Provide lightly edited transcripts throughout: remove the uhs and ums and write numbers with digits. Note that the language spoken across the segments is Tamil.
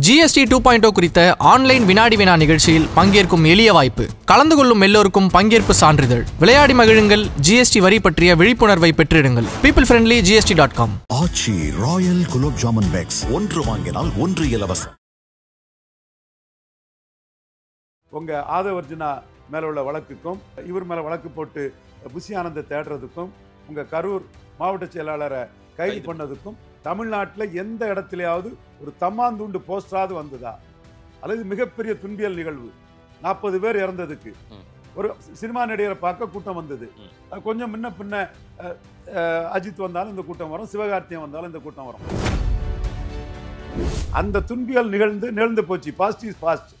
GST 2.0 குறித்த ஆன்லைன் வினாடி வினா நிகழ்ச்சியில் பங்கேற்கும் எளிய வாய்ப்பு. கலந்து கொள்ளும் எல்லோருக்கும் பங்கேற்பு சான்றிதழ். விளையாடி மகிழுங்கள். GST வரி பற்றிய விழிப்புணர்வை பெற்றிடுங்கள். peoplefriendlygst.com. ஆச்சி ராயல் குலோப் ஜாமுன் பேக்ஸ் ஒன்று வாங்கினால் ஒன்று இலவசம். உங்க ஆதவர்ஜுனா மேல உள்ள வழக்குக்கும் இவர் மேல வழக்கு போட்டு புஷி ஆனந்தை தேடுறதுக்கும் உங்க கரூர் மாவட்ட செயலாளரை கைது பண்ணதுக்கும் தமிழ்நாட்டில் எந்த இடத்துலயாவது ஒரு தம்மாந்துண்டு போஸ்டராவது வந்ததா? அல்லது மிகப்பெரிய துன்பியல் நிகழ்வு 40 பேர் இறந்ததுக்கு ஒரு சினிமா நடிகரை பார்க்க கூட்டம் வந்தது. கொஞ்சம் முன்ன பின்ன அஜித் வந்தாலும் இந்த கூட்டம் வரும், சிவகார்த்தியம் வந்தாலும் இந்த கூட்டம் வரும். அந்த துன்பியல் நிகழ்ந்து போச்சு. Past is past.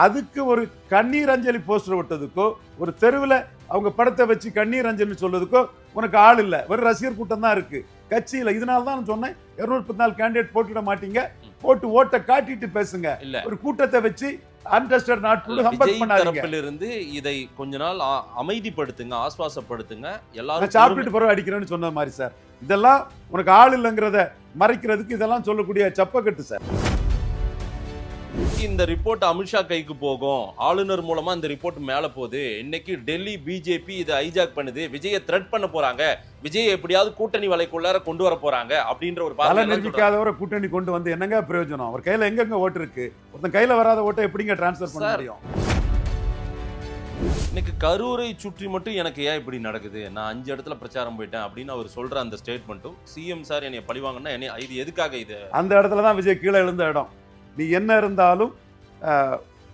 அதுக்கு ஒரு கண்ணீர் அஞ்சலி போஸ்டர் விட்டதுக்கோ ஒரு தெருவில் அவங்க படத்தை வச்சு கண்ணீர் அஞ்சலி சொல்றதுக்கோ உனக்கு ஆள் இல்லை, வெறும் ரசிகர் கூட்டம் தான் இருக்கு, கட்சியில். இதனால தான் நான் சொன்னேன் 214 கேண்டிடேட் போட்டுட மாட்டீங்க, போட்டு ஓட்டை காட்டிட்டு பேசுங்க. ஒரு கூட்டத்தை வச்சு அன்டெஸ்டட் இருந்து இதை கொஞ்ச நாள் அமைதிப்படுத்துங்க, ஆஸ்வாசப்படுத்துங்க, எல்லாரும் சாப்பிட்டு பிறகு அடிக்கிறேன்னு சொன்ன மாதிரி சார். இதெல்லாம் உனக்கு ஆள் இல்லைங்கிறத மறைக்கிறதுக்கு இதெல்லாம் சொல்லக்கூடிய சப்பக்கட்டு சார். இந்த ரிப்போர்ட் அமித்ஷா கைக்கு போகும், ஆளுநர் மூலமா இந்த ரிப்போர்ட் மேல போகுது. இன்னைக்கு டெல்லி பிஜேபி இதை ஹைஜாக் பண்ணுது, விஜயை த்ரெட் பண்ண போறாங்க, விஜய் எப்படியாவது கூட்டணி வலைக்குள்ளார கொண்டு வர போறாங்க அப்படின்ற ஒரு பல நிர்மிக்காதவரை கூட்டணி கொண்டு வந்து என்னங்க பிரயோஜனம்? அவர் கையில எங்கெங்க ஓட்டு இருக்கு? ஒருத்தன் கையில வராத ஓட்டை எப்படிங்க டிரான்ஸ்ஃபர் பண்ண முடியும்? இன்னைக்கு கரூரை சுற்றி மட்டும் எனக்கு ஏன் இப்படி நடக்குது, நான் 5 இடத்துல பிரச்சாரம் போயிட்டேன் அப்படின்னு அவர் சொல்ற அந்த ஸ்டேட்மெண்ட்டும், சிஎம் சார் என்னை பழிவாங்கன்னா இது எதுக்காக? இது அந்த இடத்துல தான் விஜய் கீழே எழுந்த இடம். நீ என்ன இருந்தாலும்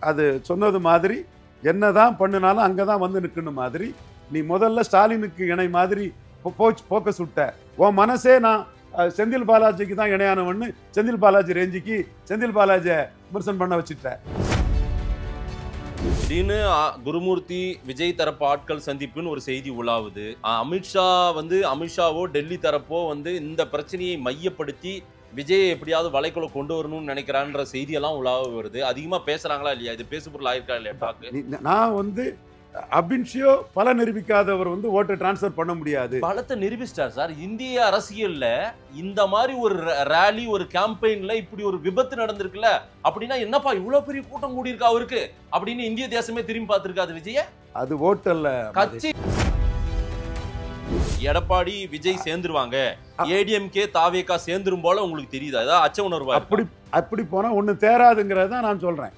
அது சொன்னது மாதிரி என்னதான் பண்ணினாலும் அங்கதான் வந்து நிற்கணும் மாதிரி நீ முதல்ல ஸ்டாலினுக்கு இணை மாதிரி போக்கஸ் விட்ட. உன் மனசே நான் செந்தில் பாலாஜிக்கு தான் இணையானவன்னு செந்தில் பாலாஜி ரேஞ்சிக்கு செந்தில் பாலாஜியை விமர்சனம் பண்ண வச்சுட்ட. திடீர்னு குருமூர்த்தி விஜய் தரப்பு ஆட்கள் சந்திப்புன்னு ஒரு செய்தி உலாவுது. அமித்ஷாவோ டெல்லி தரப்போ இந்த பிரச்சனையை மையப்படுத்தி விஜய் எப்படியாவது வலைக்குள்ள கொண்டு வரணும்னு நினைக்கிறான்ற செய்தியெல்லாம் உலாவ வருது. அதிகமா பேசுறாங்களா இல்லையா? இது பேசுபொருள் ஆயிருக்கா இல்லையா? நான் அபின்ஷியோ பல நிரூபிக்காதவர் ஓட்டை டிரான்ஸ்பர் பண்ண முடியாது. பலத்தை நிரூபிச்சிட்டார் சார். இந்திய அரசியல்ல இந்த மாதிரி ஒரு ரேலி, ஒரு கேம்பெயின்ல இப்படி ஒரு விபத்து நடந்திருக்குல்ல, அப்படின்னா என்னப்பா இவ்வளவு பெரிய கூட்டம் கூடி இருக்கா அவருக்கு அப்படின்னு இந்திய தேசமே திரும்பி பார்த்திருக்காது விஜய. அது ஓட்டல்ல கட்சி. எடப்பாடி விஜய் சேர்ந்துருவாங்க, ஏடிஎம்கே தாவேகா சேர்ந்துரும் போல உங்களுக்கு தெரியுதா? ஏதாவது அச்ச உணர்வு? அப்படி போனா ஒண்ணு தேராதுங்கிறத நான் சொல்றேன்.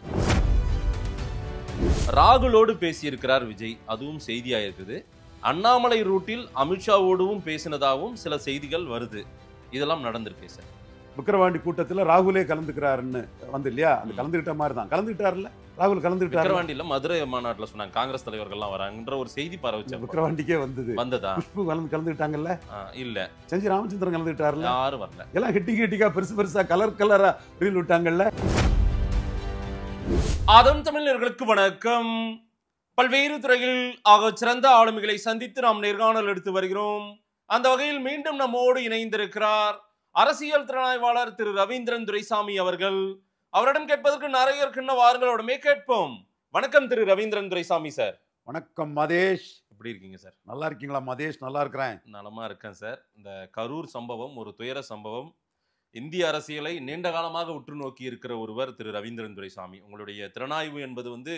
ராகுலோடு பேசியிருக்கிறார் விஜய், அதுவும் செய்தியா இருக்குது. அண்ணாமலை ரூட்டில் அமித்ஷாவோடும் பேசினதாகவும் சில செய்திகள் வருது. இதெல்லாம் நடந்திருக்கு சார். விக்கிரவாண்டி கூட்டத்தில் ராகுலே கலந்துக்கிறாருன்னு இல்லையா? அந்த கலந்துகிட்ட மாதிரி தான் கலந்துகிட்டாருல்ல ராகுல். கலந்துகிட்டாரு விக்கிரவாண்டியில மதுரை மாநாட்டில் சொன்னாங்க, காங்கிரஸ் தலைவர்கள்லாம் வராங்கன்ற ஒரு செய்தி பரவச்சு. விக்கிரவாண்டிக்கே வந்ததா? குஷ்பு கலந்துகிட்டாங்கல்ல? இல்ல. செஞ்சி ராமச்சந்திரன் கலந்துகிட்டாருல? யாரும் வரல. எல்லாம் ஹிட்டிகா பெருசா கலரா ரீல் விட்டாங்கல்ல. ஆதம் தமிழர்களுக்கு வணக்கம். பல்வேறு துறையில் ஆக சிறந்த ஆளுமைகளை சந்தித்து நாம் நேர்காணல் எடுத்து வருகிறோம். அந்த வகையில் மீண்டும் நம்மோடு இணைந்திருக்கிறார் அரசியல் திறனாய்வாளர் திரு ரவீந்திரன் துரைசாமி அவர்கள். அவரிடம் கேட்பதற்கு நிறைய இருக்கின்ற வாரங்களோடமே கேட்போம். வணக்கம் திரு ரவீந்திரன் துரைசாமி சார். வணக்கம் மதேஷ். எப்படி இருக்கீங்க சார்? நல்லா இருக்கீங்களா மதேஷ்? நல்லா இருக்கிறேன். நலமா இருக்கேன் சார். இந்த கரூர் சம்பவம் ஒரு துயர சம்பவம். இந்திய அரசியலை நீண்ட காலமாக உற்று நோக்கி இருக்கிற ஒருவர் திரு ரவீந்திரன் துரைசாமி. உங்களுடைய திறனாய்வு என்பது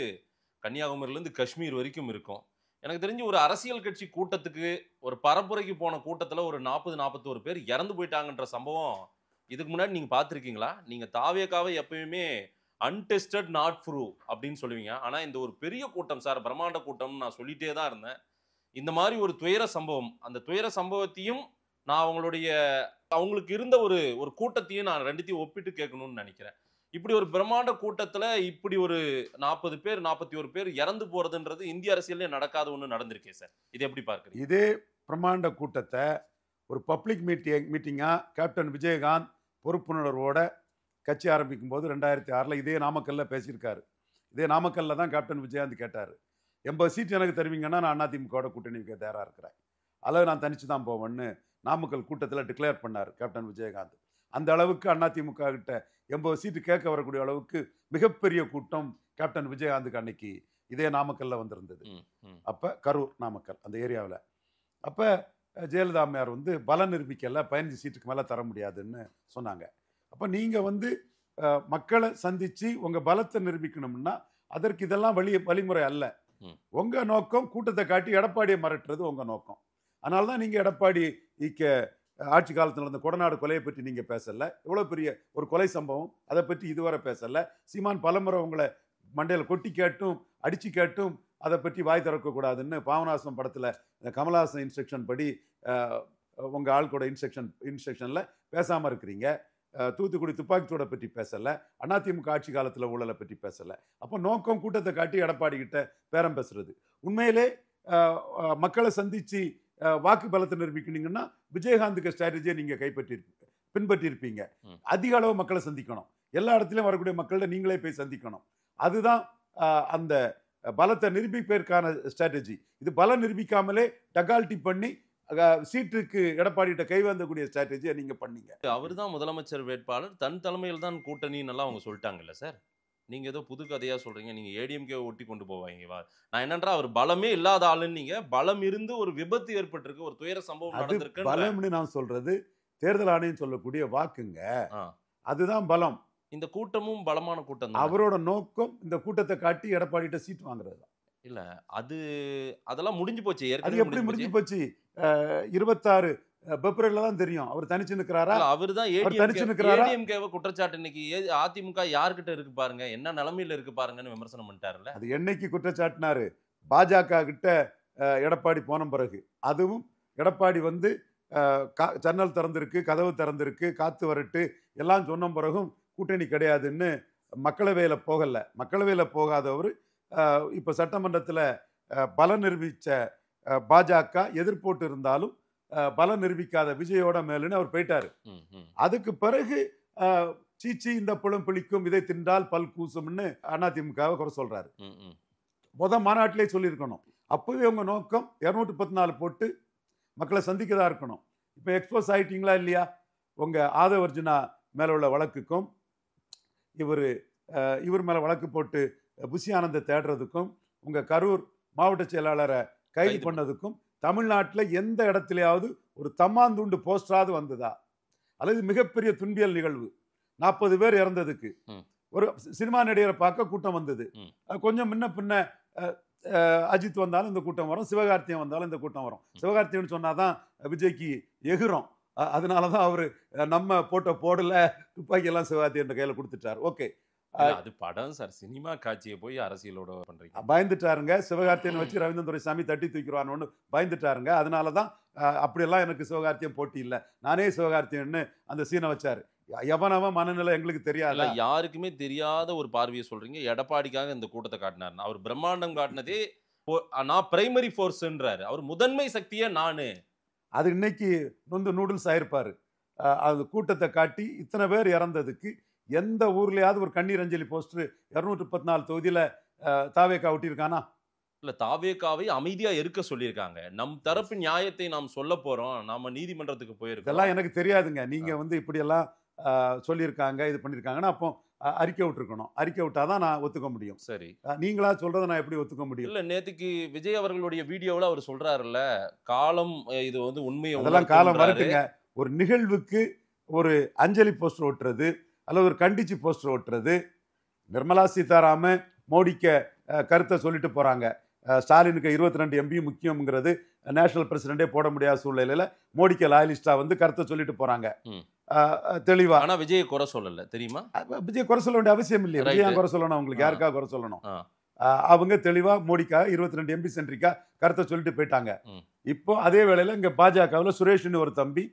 கன்னியாகுமரியிலிருந்து காஷ்மீர் வரைக்கும் இருக்கும். எனக்கு தெரிஞ்சு ஒரு அரசியல் கட்சி கூட்டத்துக்கு, ஒரு பரப்புரைக்கு போன கூட்டத்துல ஒரு 40-41 பேர் இறந்து போயிட்டாங்கன்ற சம்பவம் இதுக்கு முன்னாடி நீங்க பார்த்துருக்கீங்களா? நீங்க தாவேகாவை எப்பயுமே அன்டெஸ்டட் நாட் ப்ரூவ் அப்படின்னு சொல்லுவீங்க. ஆனா இந்த ஒரு பெரிய கூட்டம் சார், பிரம்மாண்ட கூட்டம், நான் சொல்லிட்டே தான் இருந்தேன். இந்த மாதிரி ஒரு துயர சம்பவம், அந்த துயர சம்பவத்தையும் நான் அவங்களுக்கு இருந்த ஒரு கூட்டத்தையும் நான் ரெண்டுத்தையும் ஒப்பிட்டு கேட்கணும்னு நினைக்கிறேன். இப்படி ஒரு பிரம்மாண்ட கூட்டத்துல இப்படி ஒரு 40 பேர் 41 பேர் இறந்து போறதுன்றது இந்திய அரசியலே நடக்காத ஒண்ணு நடந்திருக்கே சார். இது எப்படி பார்க்குறீங்க? இதே பிரம்மாண்ட கூட்டத்தை ஒரு பப்ளிக் மீட்டிங்கா கேப்டன் விஜயகாந்த் பொறுப்புணர்வோட கட்சி ஆரம்பிக்கும் போது 2006 இதே நாமக்கல்ல பேசியிருக்காரு. இதே நாமக்கல்ல தான் கேப்டன் விஜயகாந்த் கேட்டாரு, 80 சீட் எனக்கு தருவீங்கன்னா நான் அதிமுகவோட கூட்டணி தயாரா இருக்கிறேன், அல்லது நான் தனிச்சு தான் போவேன்னு நாமக்கல் கூட்டத்தில் டிக்ளேர் பண்ணார் கேப்டன் விஜயகாந்த். அந்த அளவுக்கு அதிமுக கிட்ட 80 சீட்டு கேட்க வரக்கூடிய அளவுக்கு மிகப்பெரிய கூட்டம் கேப்டன் விஜயகாந்துக்கு அன்னைக்கு இதே நாமக்கல்ல வந்திருந்தது. அப்ப கரூர் நாமக்கல் அந்த ஏரியாவில். அப்ப ஜெயலலிதா அம்மையார் பலம் நிரூபிக்கல, 15 சீட்டுக்கு மேல தர முடியாதுன்னு சொன்னாங்க. அப்ப நீங்க மக்களை சந்திச்சு உங்க பலத்தை நிரூபிக்கணும்னா அதற்கு இதெல்லாம் வழிமுறை அல்ல. உங்க நோக்கம் கூட்டத்தை காட்டி எடப்பாடியை மிரட்டுறது உங்க நோக்கம். அதனாலதான் நீங்க எடப்பாடி ஆட்சி காலத்தில் நடந்த கொடநாடு கொலையை பற்றி நீங்க பேசல. எவ்வளவு பெரிய ஒரு கொலை சம்பவம், அதை பற்றி இதுவரை பேசல. சீமான் பலமுறை உங்களை மண்டையில் கொட்டி கேட்டும் அடிச்சு கேட்டும் அதை பற்றி வாய் திறக்க கூடாதுன்னு பாவநாசம் படத்துல கமலஹாசன் இன்ஸ்ட்ரக்ஷன் படி உங்க ஆள் கூட இன்ஸ்ட்ரக்ஷன்ல பேசாம இருக்கிறீங்க. தூத்துக்குடி துப்பாக்கிச்சூடை பற்றி பேசல. அதிமுக ஆட்சி காலத்துல ஊழலை பற்றி பேசல. அப்போ நோக்கம் கூட்டத்தை காட்டி எடப்பாடி கிட்ட பேரம் பேசுறது. உண்மையிலே மக்களை சந்திச்சு வாக்கு பலத்தை நிரூபிக்கணுங்கன்னா விஜயகாந்துக்கு ஸ்ட்ராட்டஜியை நீங்க பின்பற்றி இருப்பீங்க. அதிக அளவு மக்களை சந்திக்கணும், எல்லா இடத்துலயும் வரக்கூடிய மக்கள்கிட்ட நீங்களே போய் சந்திக்கணும். அதுதான் அந்த பலத்தை நிரூபிப்பதற்கான ஸ்ட்ராட்டஜி. இது பலம் நிரூபிக்காமலே டகால்ட்டி பண்ணி சீட்டுக்கு எடப்பாடிட்ட கை வந்தக்கூடிய ஸ்ட்ராட்டஜியை நீங்க பண்ணீங்க. அவர் தான் முதலமைச்சர் வேட்பாளர், தன் தலைமையில் தான் கூட்டணின்னு எல்லாம் அவங்க சொல்லிட்டாங்கல்ல சார். நீங்க ஏதோ புது கதையா சொல்றீங்க. நீங்க ஏடிஎம்கே ஒட்டி கொண்டு போவாங்க. நான் என்னன்றா அவர் பலமே இல்லாத ஆளுன்னு, நீங்க பலம் இருந்து ஒரு விபத்து ஏற்பட்டிருக்கு, ஒரு துயர சம்பவம் நடந்திருக்கு. பலம்னு நான் சொல்றது தேர்தல் ஆணையம் சொல்லக்கூடிய வாக்குங்க, அதுதான் பலம். இந்த கூட்டமும் பலமான கூட்டம் தான். அவரோட நோக்கம் இந்த கூட்டத்தை காட்டி எடப்பாடிட்ட சீட் வாங்குறது தான். இல்ல அதெல்லாம் முடிஞ்சு போச்சு. அது எப்படி முடிஞ்சு போச்சு? 26 பிப்ரவரியில தான் தெரியும் அவர் தனிச்சு நிற்கிறாரா. அவர் தான் ஏடிஎம்கேவை குற்றச்சாட்டு இன்னைக்கு அதிமுக யார்கிட்ட இருக்கு பாருங்க, என்ன நிலைமையில இருக்கு பாருங்கன்னு விமர்சனம் பண்ணிட்டாருல்ல. அது என்னைக்கு குற்றச்சாட்டினாரு? பாஜக கிட்ட எடப்பாடி போன பிறகு. அதுவும் எடப்பாடி வந்து ஜன்னல் திறந்திருக்கு, கதவு திறந்திருக்கு, காத்து வரட்டு எல்லாம் சொன்ன பிறகும் கூட்டணி கிடையாதுன்னு மக்களவையில போகல. மக்களவையில போகாதவர் இப்ப சட்டமன்றத்துல பலம் நிரூபிச்ச பாஜக எதிர்போட்டு இருந்தாலும் பலம் நிரூபிக்காத விஜயோட மேலுன்னு அவர் போயிட்டாரு. அதுக்கு பிறகு சீச்சி இந்த புலம் பிழிக்கும், இதை தின்றால் பல் கூசும்னு அதிமுகவை குறை சொல்றாரு. மாநாட்டிலே சொல்லியிருக்கணும். அப்பவே உங்க நோக்கம் 214 போட்டு மக்களை சந்திக்கதா இருக்கணும். இப்ப எக்ஸ்போஸ் ஆயிட்டீங்களா இல்லையா? உங்க ஆதவர்ஜுனா மேல உள்ள வழக்குக்கும் இவர் மேல வழக்கு போட்டு புஷி ஆனந்தை தேடுறதுக்கும் உங்க கரூர் மாவட்ட செயலாளரை கைது பண்ணதுக்கும் தமிழ்நாட்டில் எந்த இடத்துலயாவது ஒரு தம்மாந்துண்டு போஸ்டராவது வந்ததா? அல்லது மிகப்பெரிய துன்பியல் நிகழ்வு 40 பேர் இறந்ததுக்கு ஒரு சினிமா நடிகரை பார்க்க கூட்டம் வந்தது. கொஞ்சம் முன்ன பின்ன அஜித் வந்தாலும் இந்த கூட்டம் வரும், சிவகார்த்தியன் வந்தாலும் இந்த கூட்டம் வரும். சிவகார்த்தியன் சொன்னாதான் விஜய்க்கு எகுறோம். அதனாலதான் அவரு நம்ம போடல, துப்பாக்கி எல்லாம் சிவகார்த்தியன் கையில கொடுத்துட்டாரு. ஓகே, அது படம் சார், சினிமா காட்சியை போய் அரசியலோட பண்றீங்க. பயந்துட்டாருங்க. சிவகார்த்தியன் வச்சு ரவீந்திரன் துரைசாமி தட்டி தூக்கிடுவான்னு பயந்துட்டாருங்க. அதனாலதான் அப்படியெல்லாம் எனக்கு சிவகார்த்தியன் போட்டி இல்லை, நானே சிவகார்த்தியன்னு அந்த சீனை வச்சாரு. எவனவன் மனநிலை எங்களுக்கு தெரியாது, யாருக்குமே தெரியாத ஒரு பார்வையை சொல்றீங்க. எடப்பாடிக்காக இந்த கூட்டத்தை காட்டினார். அவர் பிரம்மாண்டம் காட்டினதே நான் பிரைமரி ஃபோர்ஸ்ன்றாரு. அவர் முதன்மை சக்தியே நானு. அது இன்னைக்கு நூடுல்ஸ் ஆயிருப்பாரு. அது கூட்டத்தை காட்டி இத்தனை பேர் இறந்ததுக்கு எந்த ஊர்லயாவது ஒரு கண்ணீர் அஞ்சலி போஸ்டர் 214 தொகுதியில தாவேக்கா ஒட்டியிருக்கானா? இல்ல, தாவேக்காவை அமைதியா இருக்க சொல்லியிருக்காங்க. நம் தரப்பு நியாயத்தை நாம் சொல்ல போறோம், நாம நீதிமன்றத்துக்கு போயிருக்கோம். இதெல்லாம் எனக்கு தெரியாதுங்க. நீங்க வந்து இப்படி எல்லாம் சொல்லியிருக்காங்க, இது பண்ணிருக்காங்கன்னா அப்போ அறிக்கை விட்டுருக்கணும். அறிக்கை விட்டாதான் நான் ஒத்துக்க முடியும். சரி, நீங்களா சொல்றதை நான் எப்படி ஒத்துக்க முடியும்? இல்ல, நேத்துக்கு விஜய் அவர்களுடைய வீடியோவில் அவர் சொல்றாருல்ல, காலம் இது வந்து உண்மையை, அதெல்லாம் காலம் வரட்டுங்க. ஒரு நிகழ்வுக்கு ஒரு அஞ்சலி போஸ்டர் ஓட்டுறது அல்லது ஒரு கண்டிச்சு போஸ்டர் ஓட்டுறது, நிர்மலா சீதாராமன் மோடிக்க கருத்தை சொல்லிட்டு போறாங்க. ஸ்டாலினுக்கு 22 எம்பி முக்கியம்ங்கிறது நேஷனல் பிரசிடென்டே போட முடியாத சூழ்நிலையில மோடிக்கு லாயலிஸ்டா வந்து கருத்தை சொல்லிட்டு போறாங்க தெளிவா. ஆனா விஜய் குறை சொல்லல, தெரியுமா? விஜய் குறை சொல்ல வேண்டிய அவசியம் இல்லையா? விஜய் குறை சொல்லணும், உங்களுக்கு யாருக்காக குறை சொல்லணும்? அவங்க தெளிவா மோடிக்கா 22 எம்பி சென்ட்ரிக்கா கருத்தை சொல்லிட்டு போயிட்டாங்க. இப்போ அதே வேளையில இங்க பாஜகவில் சுரேஷ்னு ஒரு தம்பி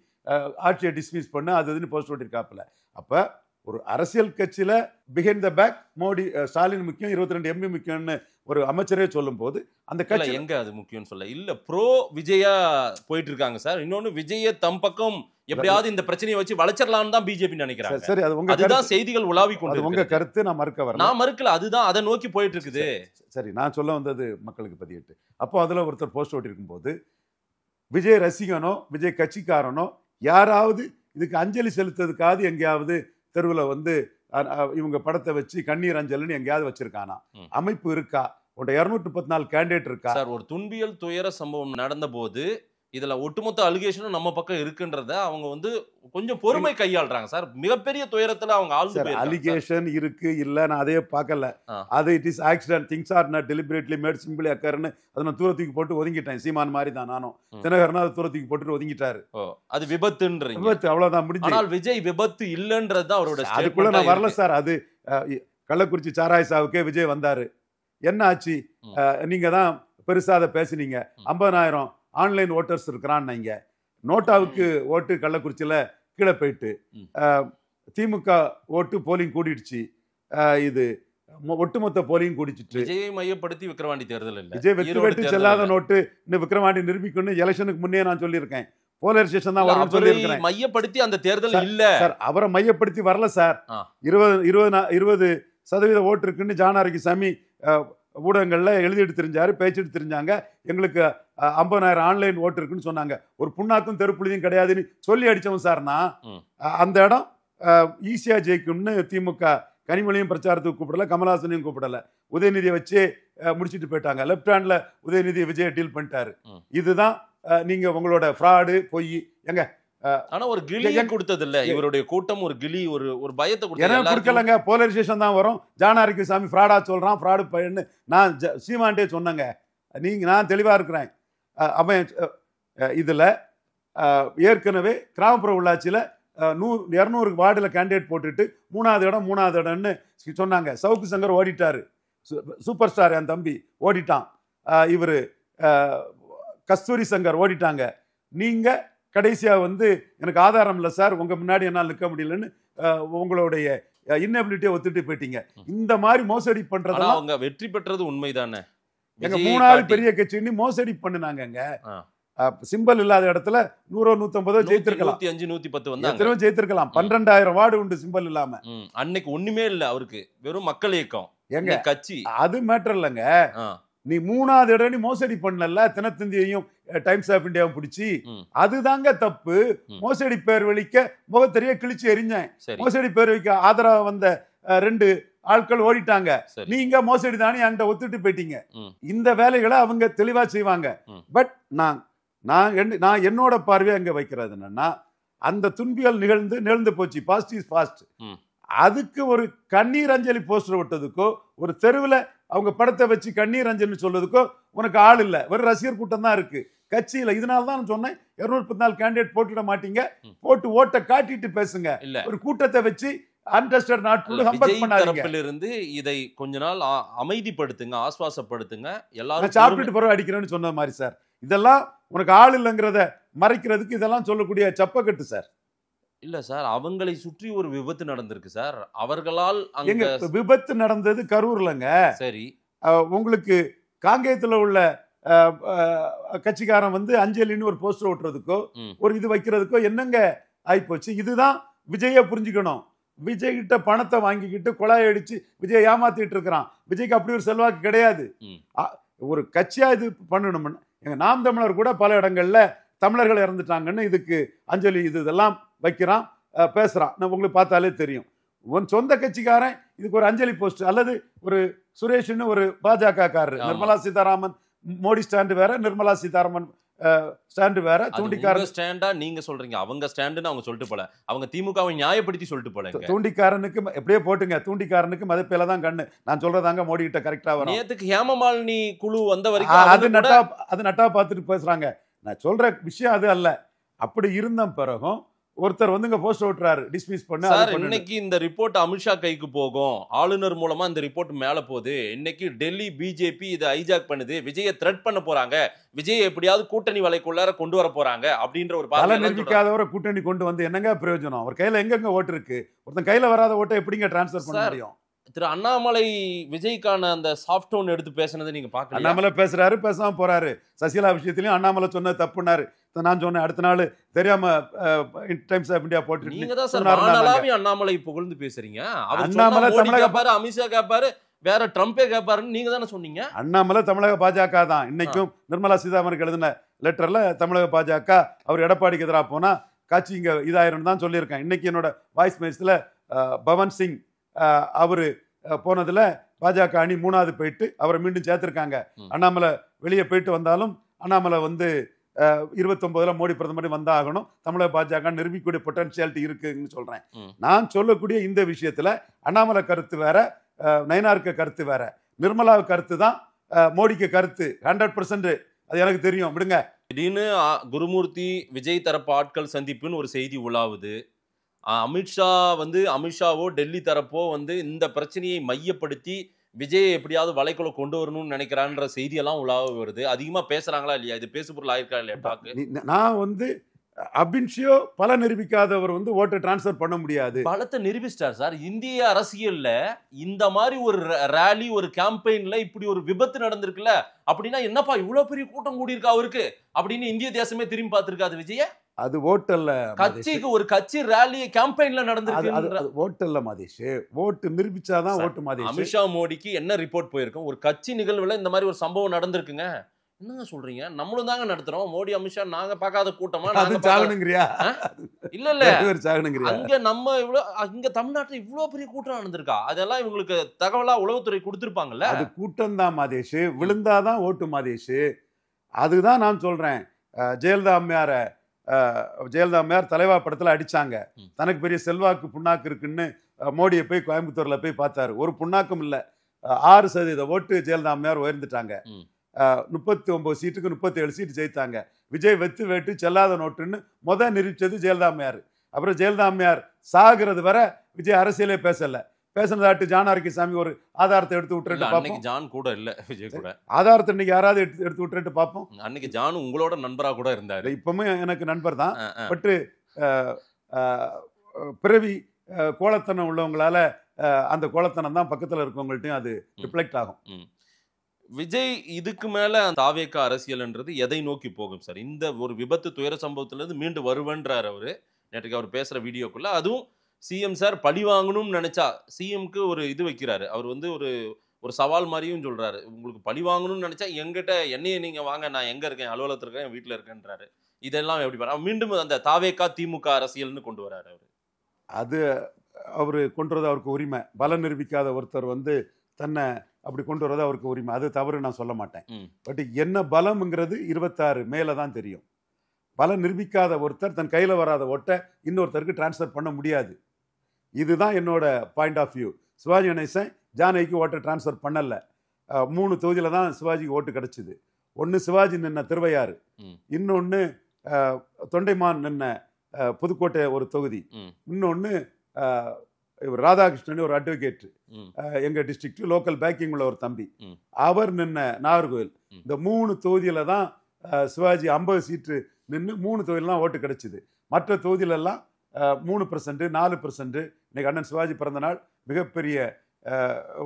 ஆட்சியை டிஸ்மிஸ் பண்ண அதுன்னு போஸ்ட் ஓட்டிருக்காப்புல. அப்ப ஒரு அரசியல் கட்சியில behind the back Modi Stalin முக்கியம், 22 எம்பி முக்கியம்னு ஒரு அமைச்சரே சொல்லும் போது அந்த கட்சி எங்க அது முக்கியம் சொல்ல இல்ல, ப்ரோ விஜயா போயிட்டு இருக்காங்க சார். இன்னொன்னு விஜய தம் பக்கம் எப்படியாவது இந்த பிரச்சனையை வச்சு வளச்சிடலாம்னு தான் பிஜேபி நினைக்கிறாங்க. சரி, அதுதான் செய்திகள் உலாவி கொண்டு. உங்க கருத்து நான் மறுக்க வரல, நான் மறுக்கல, அதுதான் அதை நோக்கி போயிட்டு இருக்குது. சரி, நான் சொல்ல வந்தது மக்களுக்கு பதியட்டு. அப்போ அதுல ஒருத்தர் போஸ்ட் ஓட்டிருக்கும் போது விஜய் ரசிகனோ விஜய் கட்சிக்காரனோ யாராவது இதுக்கு அஞ்சலி செலுத்துறதுக்காவது எங்கேயாவது தெருவில் வந்து இவங்க படத்தை வச்சு கண்ணீர் அஞ்சலின்னு எங்கேயாவது வச்சிருக்கானா? அமைப்பு இருக்கா? 214 கேண்டிடேட் இருக்கா? சார், ஒரு துன்பியல் துயர சம்பவம் நடந்த போது இதுல ஒட்டுமொத்த அலிகேஷனும் நம்ம பக்கம் இருக்குன்றத அவங்க வந்து கொஞ்சம் பொறுமை கையாளுறாங்க சார். மிகப்பெரிய துயரத்துல அவங்க ஆழ்ந்து அலிகேஷன் இருக்கு இல்ல, நான் அதே பார்க்கல. அது it is accident, things are not deliberately made simply அக்கர்னு அதை நான் தூரத்துக்கு போட்டு ஒதுங்கிட்டேன். சீமான் மாதிரி தான் நானும். தினகரனா அதை தூரத்துக்கு போட்டு ஒதுங்கிட்டாரு. அது விபத்துன்றீங்க. விபத்து அவ்வளவுதான் முடிஞ்சு. ஆனால் விஜய் விபத்து இல்லன்றது தான் அவரோட. அதுக்குள்ள நான் வரல சார். அது கள்ளக்குறிச்சி சாராய சாவுக்கே விஜய் வந்தாரு. என்ன ஆச்சு? நீங்க தான் பெருசா அதை பேசுனீங்க. 50,000 ஆன்லைன் ஓட்டர்ஸ் இருக்கிறான்னு. நோட்டாவுக்கு ஓட்டு கள்ளக்குறிச்சியில கீழே போயிட்டு திமுக ஓட்டு போலிங் கூடிடுச்சு. இது ஒட்டுமொத்த போலிங் கூடிச்சிட்டு விஜயை மையப்படுத்தி விக்கிரவாண்டி தேர்தல் இல்ல. விஜய் வெற்றி பெற்று செல்லாத நோட்டு இன்னும் விக்கிரவாண்டி நிரூபிக்கணும். எலெக்ஷனுக்கு முன்னே நான் சொல்லியிருக்கேன். போலரைசேஷன் தான் வரும்னு சொல்லியிருக்கேன். மையப்படுத்தி அந்த தேர்தல் இல்ல சார். அவரை மையப்படுத்தி வரல சார். 20% ஓட்டு இருக்குன்னு ஜானாரகிசாமி ஊடகங்கள்ல எழுதிட்டு தெரிஞ்சாரு, பேசிட்டு தெரிஞ்சாங்க. எங்களுக்கு 50,000 ஆன்லைன் ஓட்டு இருக்குன்னு சொன்னாங்க. ஒரு புண்ணாக்கும் தெருப்புழுதியும் கிடையாதுன்னு சொல்லி அடிச்சவன் சார் நான். அந்த இடம் ஈஸியா ஜெயிக்கும்னு திமுக கனிமொழியும் பிரச்சாரத்துக்கு கூப்பிடல, கமல்ஹாசனையும் கூப்பிடல. உதயநிதியை வச்சு முடிச்சுட்டு போயிட்டாங்க. லெப்ட் ஹேண்ட்ல உதயநிதி விஜய் டீல் பண்ணிட்டாரு. இதுதான் நீங்க உங்களோட ஃப்ராடு பொய். எங்க ஆனா ஒரு கிளியை கொடுத்தது இல்ல. இவருடைய கூட்டம் ஒரு கிளி, ஒரு பயத்தை கொடுக்கலங்க. போலரைசேஷன் தான் வரும். ஜானாரகிசாமி ஃப்ராடா சொல்றான், ஃப்ராடு பையன்னு நான் சீமான்டே சொன்னேங்க. நான் தெளிவா இருக்கிறேன். அவன் இதுல ஏற்கனவே கிராமப்புற உள்ளாட்சியில 200 வார்டுல கேண்டிடேட் போட்டுட்டு மூணாவது இடம்னு சொன்னாங்க. சவுக்கு சங்கர் ஓடிட்டாரு. சூப்பர் ஸ்டார் என் தம்பி ஓடிட்டான். இவரு கஸ்தூரி சங்கர் ஓடிட்டாங்க. நீங்க கடைசியா வந்து எனக்கு ஆதாரம் இல்லை சார், உங்க முன்னாடி என்னால் நிற்க முடியலன்னு உங்களுடைய இன்னபிலிட்டியை ஒத்துட்டு போயிட்டீங்க. இந்த மாதிரி மோசடி பண்றதுல அவங்க வெற்றி பெற்றது உண்மைதானே. எங்க 3வது பெரிய கட்சின்னு மோசடி பண்ணுனாங்க. சிம்பல் இல்லாத இடத்துல 100-150 ஜெயித்திருக்கலாம். 105-110 ஜெயித்திருக்கலாம். 12,000 வார்டு உண்டு சிம்பல் இல்லாம. அன்னைக்கு ஒண்ணுமே இல்ல அவருக்கு, வெறும் மக்கள் இயக்கம் எங்க கட்சி. அது மேட்டர் இல்லைங்க. நீ 3வது இடம் மோசடி பண்ணல. தினத்தந்தியையும் டைம்ஸ் ஆஃப் இந்தியாவும் பிடிச்சி, அதுதாங்க தப்பு. மோசடி பேர் வலிக்க முகத்தறிய கிழிச்சு எரிஞ்சேன். மோசடி பேர் வைக்க ஆதரவா வந்த 2 ஆட்கள் ஓடிட்டாங்க. நீங்க மோசடி தானே என்கிட்ட ஒத்துட்டு போயிட்டீங்க. இந்த வேலைகளை அவங்க தெளிவா செய்வாங்க. பட் நான் என்னோட பார்வையை அங்க வைக்கிறது என்னன்னா, அந்த துன்பியல் நிகழ்ந்து போச்சு. Past is past. அதுக்கு ஒரு கண்ணீர் அஞ்சலி போஸ்டர் விட்டதுக்கோ, ஒரு தெருவில் அவங்க படத்தை வச்சு கண்ணீர் அஞ்சலி சொல்றதுக்கோ உனக்கு ஆள் இல்லை. வெறும் ரசிகர் கூட்டம் தான் இருக்கு கட்சியில. இதனால தான் சொன்னேன் 214 கேண்டிடேட் போட்டுட மாட்டீங்க, போட்டு ஓட்ட காட்டிட்டு பேசுங்க. ஒரு கூட்டத்தை வச்சு அன்டெஸ்டட் இருந்து இதை கொஞ்ச நாள் அமைதிப்படுத்துங்க, ஆஸ்வாசப்படுத்துங்க. எல்லாரும் சாப்பிட்டுட்டு பிறகு அடிக்கிறேன்னு சொன்ன மாதிரி சார். இதெல்லாம் உனக்கு ஆள் இல்லைங்கிறத மறைக்கிறதுக்கு இதெல்லாம் சொல்லக்கூடிய சப்பக்கட்டு சார். இல்ல சார், அவங்களை சுற்றி ஒரு விபத்து நடந்திருக்கு சார். அவர்களால் அங்க விபத்து நடந்தது கரூர்லங்க. சரி, உங்களுக்கு காங்கேயத்துல உள்ள கட்சிக்காரன் வந்து அஞ்சலின்னு ஒரு போஸ்டர் ஓட்டுறதுக்கோ ஒரு இது வைக்கிறதுக்கோ என்னங்க ஆயிப்போச்சு. இதுதான் விஜய புரிஞ்சுக்கணும். விஜய் கிட்ட பணத்தை வாங்கிக்கிட்டு கொலாய் அடிச்சு விஜய் ஏமாத்திட்டு இருக்கிறான். விஜய்க்கு அப்படி ஒரு செல்வாக்கு கிடையாது. ஒரு கட்சியா இது பண்ணணும்னு எங்க நாம் தமிழர் கூட பல இடங்கள்ல தமிழர்கள் இறந்துட்டாங்கன்னு இதுக்கு அஞ்சலி இதெல்லாம் வைக்கிறான், பேசுறான். உங்களுக்கு பார்த்தாலே தெரியும். உன் சொந்த கட்சிக்காரன் இதுக்கு ஒரு அஞ்சலி போஸ்ட், அல்லது ஒரு சுரேஷ்னு ஒரு பாஜக காரர், நிர்மலா சீதாராமன் மோடி ஸ்டாண்டு வேற, நிர்மலா சீதாராமன் ஸ்டாண்டு வேற. தூண்டிக்காரன் ஸ்டாண்டா நீங்க சொல்றீங்க, அவங்க ஸ்டாண்டுன்னு அவங்க சொல்லிட்டு போல, அவங்க திமுகவை நியாயப்படுத்தி சொல்லிட்டு போல. தூண்டிக்காரனுக்கு எப்படியே போட்டுங்க, தூண்டிக்காரனுக்கு மதப்பேல தான் கண்ணு. நான் சொல்றதாங்க மோடி கிட்ட கரெக்டா வரும். நேத்துக்கு ஹேமமாலினி குழு வந்த வரைக்கும் அது நட்டா பார்த்துட்டு பேசுறாங்க. நான் சொல்ற விஷயம் அது அல்ல. அப்படி இருந்த பிறகும் ஒருத்தர் வந்து இங்க போஸ்ட் ஓட்டுறாரு, டிஸ்மிஸ் பண்ணு. சார், இன்னைக்கு இந்த ரிப்போர்ட் அமித்ஷா கைக்கு போகும். ஆளுநர் மூலமா இந்த ரிப்போர்ட் மேல போகுது. இன்னைக்கு டெல்லி பிஜேபி இதை ஹைஜாக் பண்ணுது. விஜயை த்ரெட் பண்ண போறாங்க, விஜய் எப்படியாவது கூட்டணி வலைக்குள்ளார கொண்டு வர போறாங்க அப்படின்ற ஒரு பல நிரூபிக்காதவரை கூட்டணி கொண்டு வந்து என்னங்க பிரயோஜனம்? அவர் கையில எங்கெங்க ஓட்டு இருக்கு? ஒருத்தன் கையில வராத ஓட்டை எப்படிங்க டிரான்ஸ்ஃபர் பண்ண முடியும்? திரு அண்ணாமலை விஜய்க்கான அந்த சாஃப்ட் டோன் எடுத்து பேசினதை நீங்க பாக்க. அண்ணாமலை பேசுறாரு, பேசாம போறாரு. சசிகலா விஷயத்திலயும் அண்ணாமலை சொன்னது தப்புனாரு. நான் சொன்னேன், அடுத்த நாள் தெரியாம டைம்ஸ் ஆஃப் இந்தியா போட்டு நீங்க தான் சார் அண்ணாமலை புகழ்ந்து பேசுறீங்க. அண்ணாமலை தமிழக பாரு, அமித்ஷா கேப்பாரு, வேற ட்ரம்பே கேப்பாருன்னு நீங்க தானே சொன்னீங்க. அண்ணாமலை தமிழக பாஜக தான். இன்னைக்கும் நிர்மலா சீதாராமனுக்கு எழுதின லெட்டர்ல தமிழக பாஜக அவர் எடப்பாடிக்கு எதிராக போனா காட்சி இங்க இதாயிரம் தான் சொல்லியிருக்கேன். இன்னைக்கு என்னோட வாய்ஸ் மெசேஜ்ல பவன் சிங் அவரு போனதுல பாஜக அணி 3வது போயிட்டு அவரை மீண்டும் சேர்த்திருக்காங்க. அண்ணாமலை வெளியே போயிட்டு வந்தாலும் அண்ணாமலை வந்து 29ல் மோடி பிரதமர் வந்தாகணும், தமிழக பாஜக நிரூபிக்கக்கூடிய பொட்டன்ஷியாலிட்டி இருக்குன்னு சொல்றேன். நான் சொல்லக்கூடிய இந்த விஷயத்துல அண்ணாமலை கருத்து வேற, நயினாருக்கு கருத்து வேற, நிர்மலா கருத்து தான் மோடிக்கு கருத்து 100%. அது எனக்கு தெரியும், விடுங்க. திடீர்னு குருமூர்த்தி விஜய் தரப்பு ஆட்கள் சந்திப்புன்னு ஒரு செய்தி உலாவுது. அமித்ஷாவோ டெல்லி தரப்போ இந்த பிரச்சனையை மையப்படுத்தி விஜயை எப்படியாவது வலைக்குள்ள கொண்டு வரணும்னு நினைக்கிறான்ற செய்தியெல்லாம் உலாவ வருது. அதிகமா பேசுறாங்களா இல்லையா? இது பேசுபொருள் ஆயிருக்கா இல்லையா? டாக்கு நான் அபின்ஷியோ பல நிரூபிக்காதவர் ஓட்டை டிரான்ஸ்ஃபர் பண்ண முடியாது. பலத்தை நிரூபிச்சிட்டார் சார். இந்திய அரசியல்ல இந்த மாதிரி ஒரு ரேலி, ஒரு கேம்பெயின்ல இப்படி ஒரு விபத்து நடந்திருக்குல்ல, அப்படின்னா என்னப்பா இவ்வளவு பெரிய கூட்டம் கூடி இருக்கா அவருக்கு அப்படின்னு இந்திய தேசமே திரும்பி பார்த்திருக்காது விஜய. அது ஓட்டல்ல, கட்சிக்கு ஒரு கட்சி ரேலி கேம்பெயின்ல நடந்திருக்கு. ஓட்டல்ல மாதேஷ், ஓட்டு நிரூபிச்சாதான் ஓட்டு மாதேஷ். அமித்ஷா மோடிக்கு என்ன ரிப்போர்ட் போயிருக்கும்? ஒரு கட்சி நிகழ்வுல இந்த மாதிரி ஒரு சம்பவம் நடந்திருக்குங்க. என்னங்க சொல்றீங்க? நம்மளும் தாங்க நடத்துறோம். மோடி அமித்ஷா நாங்க பார்க்காத கூட்டமா? இல்ல இல்ல, அங்க நம்ம இங்க தமிழ்நாட்டுல இவ்வளவு பெரிய கூட்டம் நடந்திருக்கா? அதெல்லாம் இவங்களுக்கு தகவலா உளவுத்துறை கொடுத்திருப்பாங்கல்ல. அது கூட்டம் தான் மாதேஷ், விழுந்தாதான் ஓட்டு மாதேஷ். அதுதான் நான் சொல்றேன். ஜெயலலிதா அம்மையார் தலைவா படத்துல அடிச்சாங்க. தனக்கு பெரிய செல்வாக்கு புண்ணாக்கு இருக்குன்னு மோடியை போய் கோயம்புத்தூர்ல போய் பார்த்தாரு. ஒரு புண்ணாக்கும் இல்ல, 6% ஓட்டு ஜெயலலிதா அம்மையார் உயர்ந்துட்டாங்க. 39 சீட்டுக்கு 37 சீட்டு ஜெயித்தாங்க. விஜய் வெத்து வேட்டு செல்லாத நோட்டுன்னு நிரூபிச்சது ஜெயலலிதா அம்மையார். அப்புறம் ஜெயலலிதா அம்மையார் சாகிறது வர விஜய் அரசியலே பேசல. பேசினதாட்டு ஜான் ஆரோக்கியசாமி ஒரு ஆதாரத்தை எடுத்து விட்டுட்டு பார்ப்போம். ஜான் கூட இல்ல, விஜய் கூட ஆதாரத்தை இன்னைக்கு யாராவது எடுத்து விட்டுட்டு பார்ப்போம். அன்னைக்கு ஜான் உங்களோட நண்பரா கூட இருந்தாரு. இப்பவுமே எனக்கு நண்பர் தான். பட் பிறவி கோலத்தனம் உள்ளவங்களால அந்த கோலத்தனம் தான் பக்கத்துல இருக்கவங்கள்ட்டையும் அது ரிஃப்ளெக்ட் ஆகும். விஜய் இதுக்கு மேல தாவேகா அரசியல்ன்றது எதை நோக்கி போகும் சார்? இந்த ஒரு விபத்து துயர சம்பவத்துல இருந்து மீண்டு வருவேன்றார் அவரு. நேற்றுக்கு அவர் பேசுற வீடியோக்குள்ள அதுவும் சிஎம் சார் பழி வாங்கணும்னு நினைச்சா சிஎம்க்கு ஒரு இது வைக்கிறாரு. அவர் ஒரு சவால் மாதிரியும் சொல்றாரு. உங்களுக்கு பழி வாங்கணும்னு நினைச்சா எங்கிட்ட என்னைய நீங்க வாங்க, நான் எங்க இருக்கேன், அலுவலகத்தில் இருக்கேன், என் வீட்டுல இருக்கேன்றாரு. இதெல்லாம் எப்படி பாரு? மீண்டும் அந்த தாவேகா திமுக அரசியல்னு கொண்டு வராரு அவரு. அது அவரு கொண்டு வரது அவருக்கு உரிமை. பலம் நிரூபிக்காத ஒருத்தர் தன்னை அப்படி கொண்டு வரது அவருக்கு உரிமை. அது தவறு நான் சொல்ல மாட்டேன். பட் என்ன பலம்ங்கிறது 26 மேல தான் தெரியும். பலம் நிரூபிக்காத ஒருத்தர் தன் கையில வராத ஓட்டை இன்னொருத்தருக்கு டிரான்ஸ்ஃபர் பண்ண முடியாது. இதுதான் என்னோட point of view. Sivaji Ganesan ஜானகிக்கு ஓட்டை டிரான்ஸ்ஃபர் பண்ணல. 3 தொகுதியில தான் சிவாஜிக்கு ஓட்டு கிடைச்சிது. ஒன்று சிவாஜி நின்ன திருவையாறு, இன்னொன்று தொண்டைமான் நின்ன புதுக்கோட்டை ஒரு தொகுதி, இன்னொன்று ராதாகிருஷ்ணன் ஒரு அட்வொகேட் எங்க டிஸ்ட்ரிக்ட் லோக்கல் பேக்கிங் உள்ள ஒரு தம்பி, அவர் நின்ன நாகர்கோவில். இந்த 3 தொகுதியில தான் சிவாஜி 50 சீட்டு நின்று 3 தொகுதியிலாம் ஓட்டு கிடைச்சிது. மற்ற தொகுதியிலெல்லாம் 3%, 4%. இன்னைக்கு அண்ணன் சிவாஜி பிறந்த நாள். மிகப்பெரிய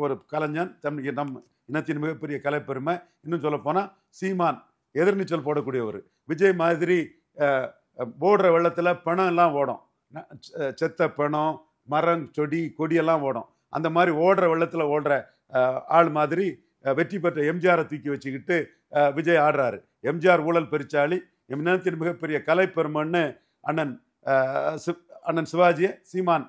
ஒரு கலைஞன், நம் இனத்தின் மிகப்பெரிய கலைப்பெருமை. இன்னும் சொல்ல போனா சீமான் எதிர்நீச்சல் போடக்கூடியவர். விஜய் மாதிரி ஓடுற வெள்ளத்துல பணம் எல்லாம் ஓடும், செத்த பணம், மரம், செடி, கொடியெல்லாம் ஓடும். அந்த மாதிரி ஓடுற வெள்ளத்துல ஓடுற ஆள் மாதிரி வெற்றி பெற்ற எம்ஜிஆரை தூக்கி வச்சுக்கிட்டு விஜய் ஆடுறாரு. எம்ஜிஆர் ஊழல் பெருச்சாளி, இனத்தின் மிகப்பெரிய கலைப்பெருமைன்னு அண்ணன் சிவாஜியை சீமான்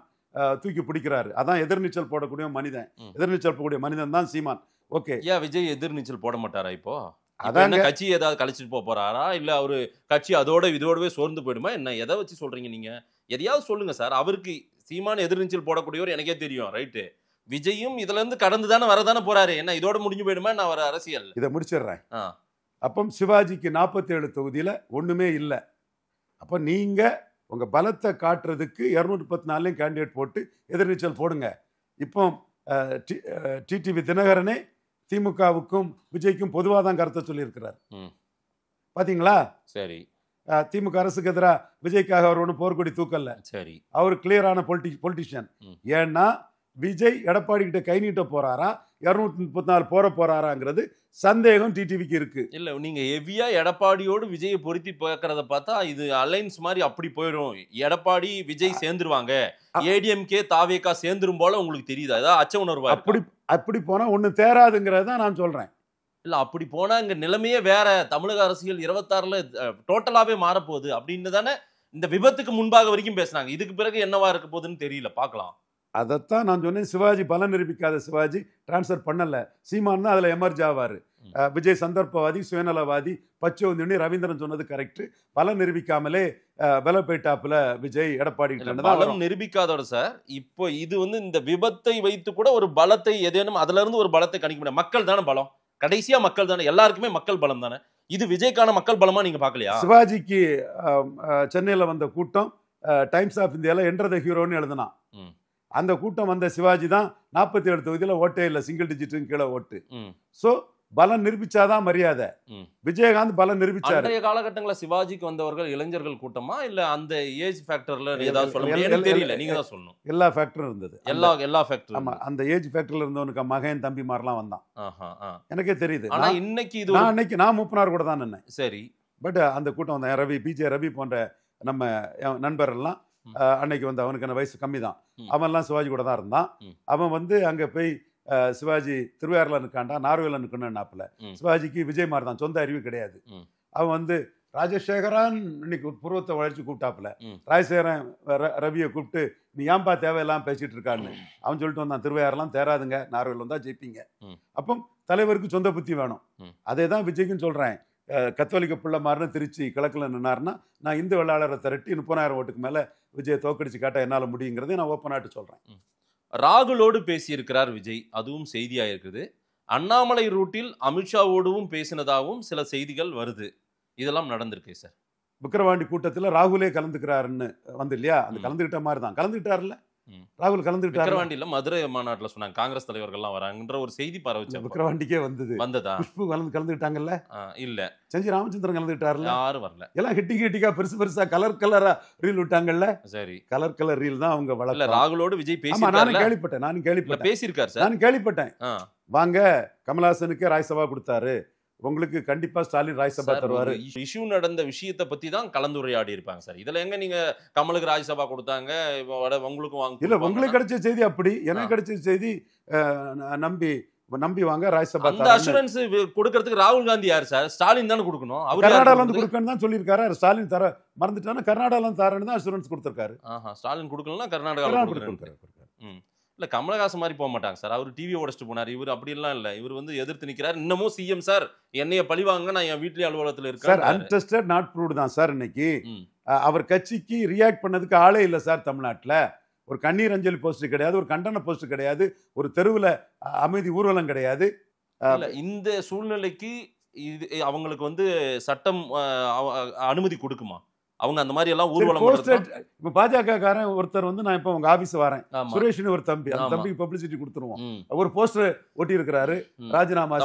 தூக்கி பிடிக்கிறாரு. அதான் எதிர்நீச்சல் போடக்கூடிய மனிதன். எதிர்நீச்சல் போடக்கூடிய மனிதன் தான் சீமான். ஓகே, ஏன் விஜய் எதிர்நீச்சல் போட மாட்டாரா? இப்போ அதான் கட்சி ஏதாவது கழிச்சிட்டு போறாரா? இல்ல அவரு கட்சி இதோடவே சோர்ந்து போயிடுமா என்ன? எதை வச்சு சொல்றீங்க நீங்க? எதையாவது சொல்லுங்க சார். அவருக்கு சீமான் எதிர்நீச்சல் போடக்கூடியவர் எனக்கே தெரியும், ரைட்டு. விஜயும் இதுல இருந்து கடந்து தானே வரதானே போறாரு. என்ன இதோட முடிஞ்சு போயிடுமா நான் வர அரசியல்? இதை முடிச்சிடுறேன். அப்போ சிவாஜிக்கு 47 தொகுதியில ஒண்ணுமே இல்லை. அப்போ நீங்க உங்க பலத்தை காட்டுறதுக்கு 234 கேண்டிடேட் போட்டு எதிர்நீச்சல் போடுங்க. இப்போ டிடிவி தினகரனே திமுகவுக்கும் விஜய்க்கும் பொதுவாக தான் கருத்தை சொல்லியிருக்கிறார். பாத்தீங்களா? சரி. திமுக அரசுக்கு எதிராக விஜய்க்காக அவர் ஒன்றும் போர்க்கொடி தூக்கல. சரி, அவர் கிளியரான பொலிட்டிஷியன். ஏன்னா விஜய் எடப்பாடி கிட்ட கை நீட்ட போறாரா, 234 போறாராங்கிறது சந்தேகம் டிடிவிக்கு இருக்கு. இல்ல, நீங்க ஹெவியா எடப்பாடியோடு விஜயை பொருத்தி பார்க்கறத பார்த்தா இது அலைன்ஸ் மாதிரி அப்படி போயிடும். எடப்பாடி விஜய் சேர்ந்துருவாங்க, ஏடிஎம்கே தாவேகா சேர்ந்துரும் போல உங்களுக்கு தெரியுதா? ஏதாவது அச்ச உணர்வா? அப்படி போனா ஒண்ணு தேராதுங்கிறத நான் சொல்றேன். இல்ல, அப்படி போனா இங்க நிலைமையே வேற. தமிழக அரசியல் 26ல டோட்டலாவே மாறப்போகுது அப்படின்னு தானே இந்த விபத்துக்கு முன்பாக வரைக்கும் பேசினாங்க. இதுக்கு பிறகு என்னவா இருக்க போகுதுன்னு தெரியல, பார்க்கலாம். அதைத்தான் நான் சொன்னேன். சிவாஜி பலம் நிரூபிக்காத சிவாஜி டிரான்ஸ்ஃபர் பண்ணல. சீமான் தான் அதுல எமர்ஜ் ஆவாரு. விஜய் சந்தர்ப்பவாதி, சுயநலவாதி, பச்சோந்தினி, ரவீந்திரன் சொன்னது கரெக்ட். பலம் நிரூபிக்காமலே வெல போயிட்டாப்புல விஜய் எடப்பாடி பலம் நிரூபிக்காதோட சார். இப்போ இது இந்த விபத்தை வைத்து கூட ஒரு பலத்தை ஏதேனும் அதுல இருந்து ஒரு பலத்தை கணிக்க முடியாது. மக்கள் தானே பலம், கடைசியா மக்கள் தானே, எல்லாருக்குமே மக்கள் பலம் தானே. இது விஜய்க்கான மக்கள் பலமா நீங்க பாக்கலையா? சிவாஜிக்கு சென்னையில வந்த கூட்டம் டைம்ஸ் ஆஃப் இந்தியால என்டர் த ஹீரோன்னு எழுதினான். அந்த கூட்டம் வந்த சிவாஜி தான் 47 தொகுதியில ஓட்டே இல்லை, சிங்கிள் டிஜிட்டுக்கு கீழே ஓட்டு. சோ பலம் நிரூபிச்சாதான் மரியாதை. விஜயகாந்த் பலம் நிரூபிச்சாரு. அன்றைய காலகட்டங்களில் சிவாஜிக்கு வந்தவர்கள் இளைஞர்கள் கூட்டமா இல்ல அந்த ஏஜ் ஃபேக்டர்ல ஏதாவது சொல்ல முடியாது, தெரியல, நீங்க தான் சொல்லணும். எல்லா ஃபேக்டரும் இருந்தது, எல்லா ஃபேக்டரும். ஆமா, அந்த ஏஜ் ஃபேக்டர்ல இருந்தவனுக்கு மகன் தம்பி மாதிரிலாம் வந்தான். எனக்கே தெரியுது. ஆனா இன்னைக்கு இது அன்னைக்கு நான் மூப்பனார் கூட தான் நின்னேன். சரி, பட் அந்த கூட்டம் வந்த ரவி, பிஜே ரவி போன்ற நம்ம நண்பர் எல்லாம் அன்னைக்கு வந்து அவனுக்கு வயசு கம்மி தான், அவன்லாம் சிவாஜி கூட தான் இருந்தான். அவன் அங்க போய் சிவாஜி திருவையாறுல நிற்காண்டா, நார்வேல நிற்கணும்னாப்புல. சிவாஜிக்கு விஜய் மாதிரி தான், சொந்த அறிவு கிடையாது. அவன் ராஜசேகரான் இன்னைக்கு பூர்வத்தை வளர்ச்சி கூப்பிட்டாப்புல. ராஜசேகரன் ரவியை கூப்பிட்டு நீ ஏன்பா தேவையெல்லாம் பேசிட்டு இருக்கான்னு அவன் சொல்லிட்டு வந்தான், திருவையாறுலாம் தேராதுங்க, நார்வேல வந்தா ஜெயிப்பீங்க. அப்போ தலைவருக்கு சொந்த புத்தி வேணும். அதே தான் விஜய்க்கும் சொல்றேன். கத்தோலிக்க பிள்ளை மாறுன்னு திருச்சி கிழக்குல நின்னாருன்னா நான் இந்து வெள்ளாளரை திரட்டி 30,000 ஓட்டுக்கு மேல விஜயை தோக்கடிச்சு காட்ட என்னால முடியுங்கிறதை நான் ஓப்பனாட்டு சொல்றேன். ராகுலோடு பேசியிருக்கிறார் விஜய், அதுவும் செய்தியா இருக்குது. அண்ணாமலை ரூட்டில் அமித்ஷாவோடும் பேசினதாகவும் சில செய்திகள் வருது. இதெல்லாம் நடந்திருக்கு சார். விக்கிரவாண்டி கூட்டத்தில் ராகுலே கலந்துக்கிறாருன்னு இல்லையா, அந்த கலந்துகிட்ட மாதிரி தான் கலந்துக்கிட்டாருல்ல ராகுல். கலந்துக்கிட்டாரு விக்கிரவாண்டியில மதுரை மாநாட்டில் சொன்னாங்க, காங்கிரஸ் தலைவர்கள்லாம் வராங்கன்ற ஒரு செய்தி பரவச்சு. விக்கிரவாண்டிக்கே வந்ததா? குஷ்பு கலந்துக்கிட்டாங்கல்ல? இல்ல. செஞ்சி ராமச்சந்திரன் கலந்துக்கிட்டாருல? யாரும் வரல. எல்லாம் ஹெட்டிக்கா பெருசா கலரா ரீல் விட்டாங்கல்ல. சரி, கலர் ரீல் தான் அவங்க வளர்க்கல. ராகுலோடு விஜய் பேசி நானும் கேள்விப்பட்டேன் பேசியிருக்காரு சார். நானும் கேள்விப்பட்டேன். வாங்க, கமலஹாசனுக்கு ராஜ்சபா கொடுத்தாரு, உங்களுக்கு கண்டிப்பா ஸ்டாலின் ராஜ்சபா தருவாரு. இஷ்யூ நடந்த விஷயத்தை பத்தி தான் கலந்துரையாடி இருப்பாங்க சார். இதுல எங்க நீங்க கமலுக்கு ராஜ்சபா கொடுத்தாங்க, உங்களுக்கும் வாங்க இல்ல, உங்களுக்கு கிடைச்ச செய்தி அப்படி, எனக்கு கிடைச்ச செய்தி நம்பி வாங்க ராஜ்சபா. அந்த அஷூரன்ஸ் கொடுக்கிறதுக்கு ராகுல் காந்தி யார் சார்? ஸ்டாலின் தானே கொடுக்கணும். அவர் கர்நாடகால இருந்து கொடுக்கணும் தான் சொல்லியிருக்காரு. ஸ்டாலின் தர மறந்துட்டானா கர்நாடகால இருந்து தரேன்னு தான் அஷூரன்ஸ் கொடுத்திருக்காரு. ஸ்டாலின் கொடுக்கலன்னா கர்நாடகால கொடுக்குறாரு. இல்ல, கமலஹாசன் மாதிரி போக மாட்டாங்க சார். அவர் டிவி உடைச்சிட்டு போனார். இவர் அப்படி எல்லாம் இல்ல, இவர் எதிர்த்து நிக்கிறார். இன்னமும் சிஎம் சார் என்னைய பழிவாங்க, நான் என் வீட்லயே அலுவலகத்துல இருக்கேன் சார். அன்டெஸ்டட் நாட் ப்ரூவ்டு தான் சார். இன்னைக்கு அவர் கட்சிக்கு ரியாக்ட் பண்ணதுக்கு ஆளே இல்ல சார் தமிழ்நாட்டுல. ஒரு கண்ணீர் அஞ்சலி போஸ்ட் கிடையாது, ஒரு கண்டன போஸ்ட் கிடையாது, ஒரு தெருவுல அமைதி ஊர்வலம் கிடையாது. இந்த சூழ்நிலைக்கு இது அவங்களுக்கு சட்டம் அனுமதி கொடுக்குமா? அவங்க அந்த மாதிரி எல்லாம் ஊர்வலம் இப்ப பாஜக காரன் ஒருத்தர் நான் இப்ப உங்க ஆபீஸ் வரேன், சுரேஷ்னு ஒரு தம்பி, அந்த தம்பிக்கு பப்ளிசிட்டி கொடுத்துருவோம். ஒரு போஸ்டர் ஒட்டி இருக்கிறாரு, ராஜினாமா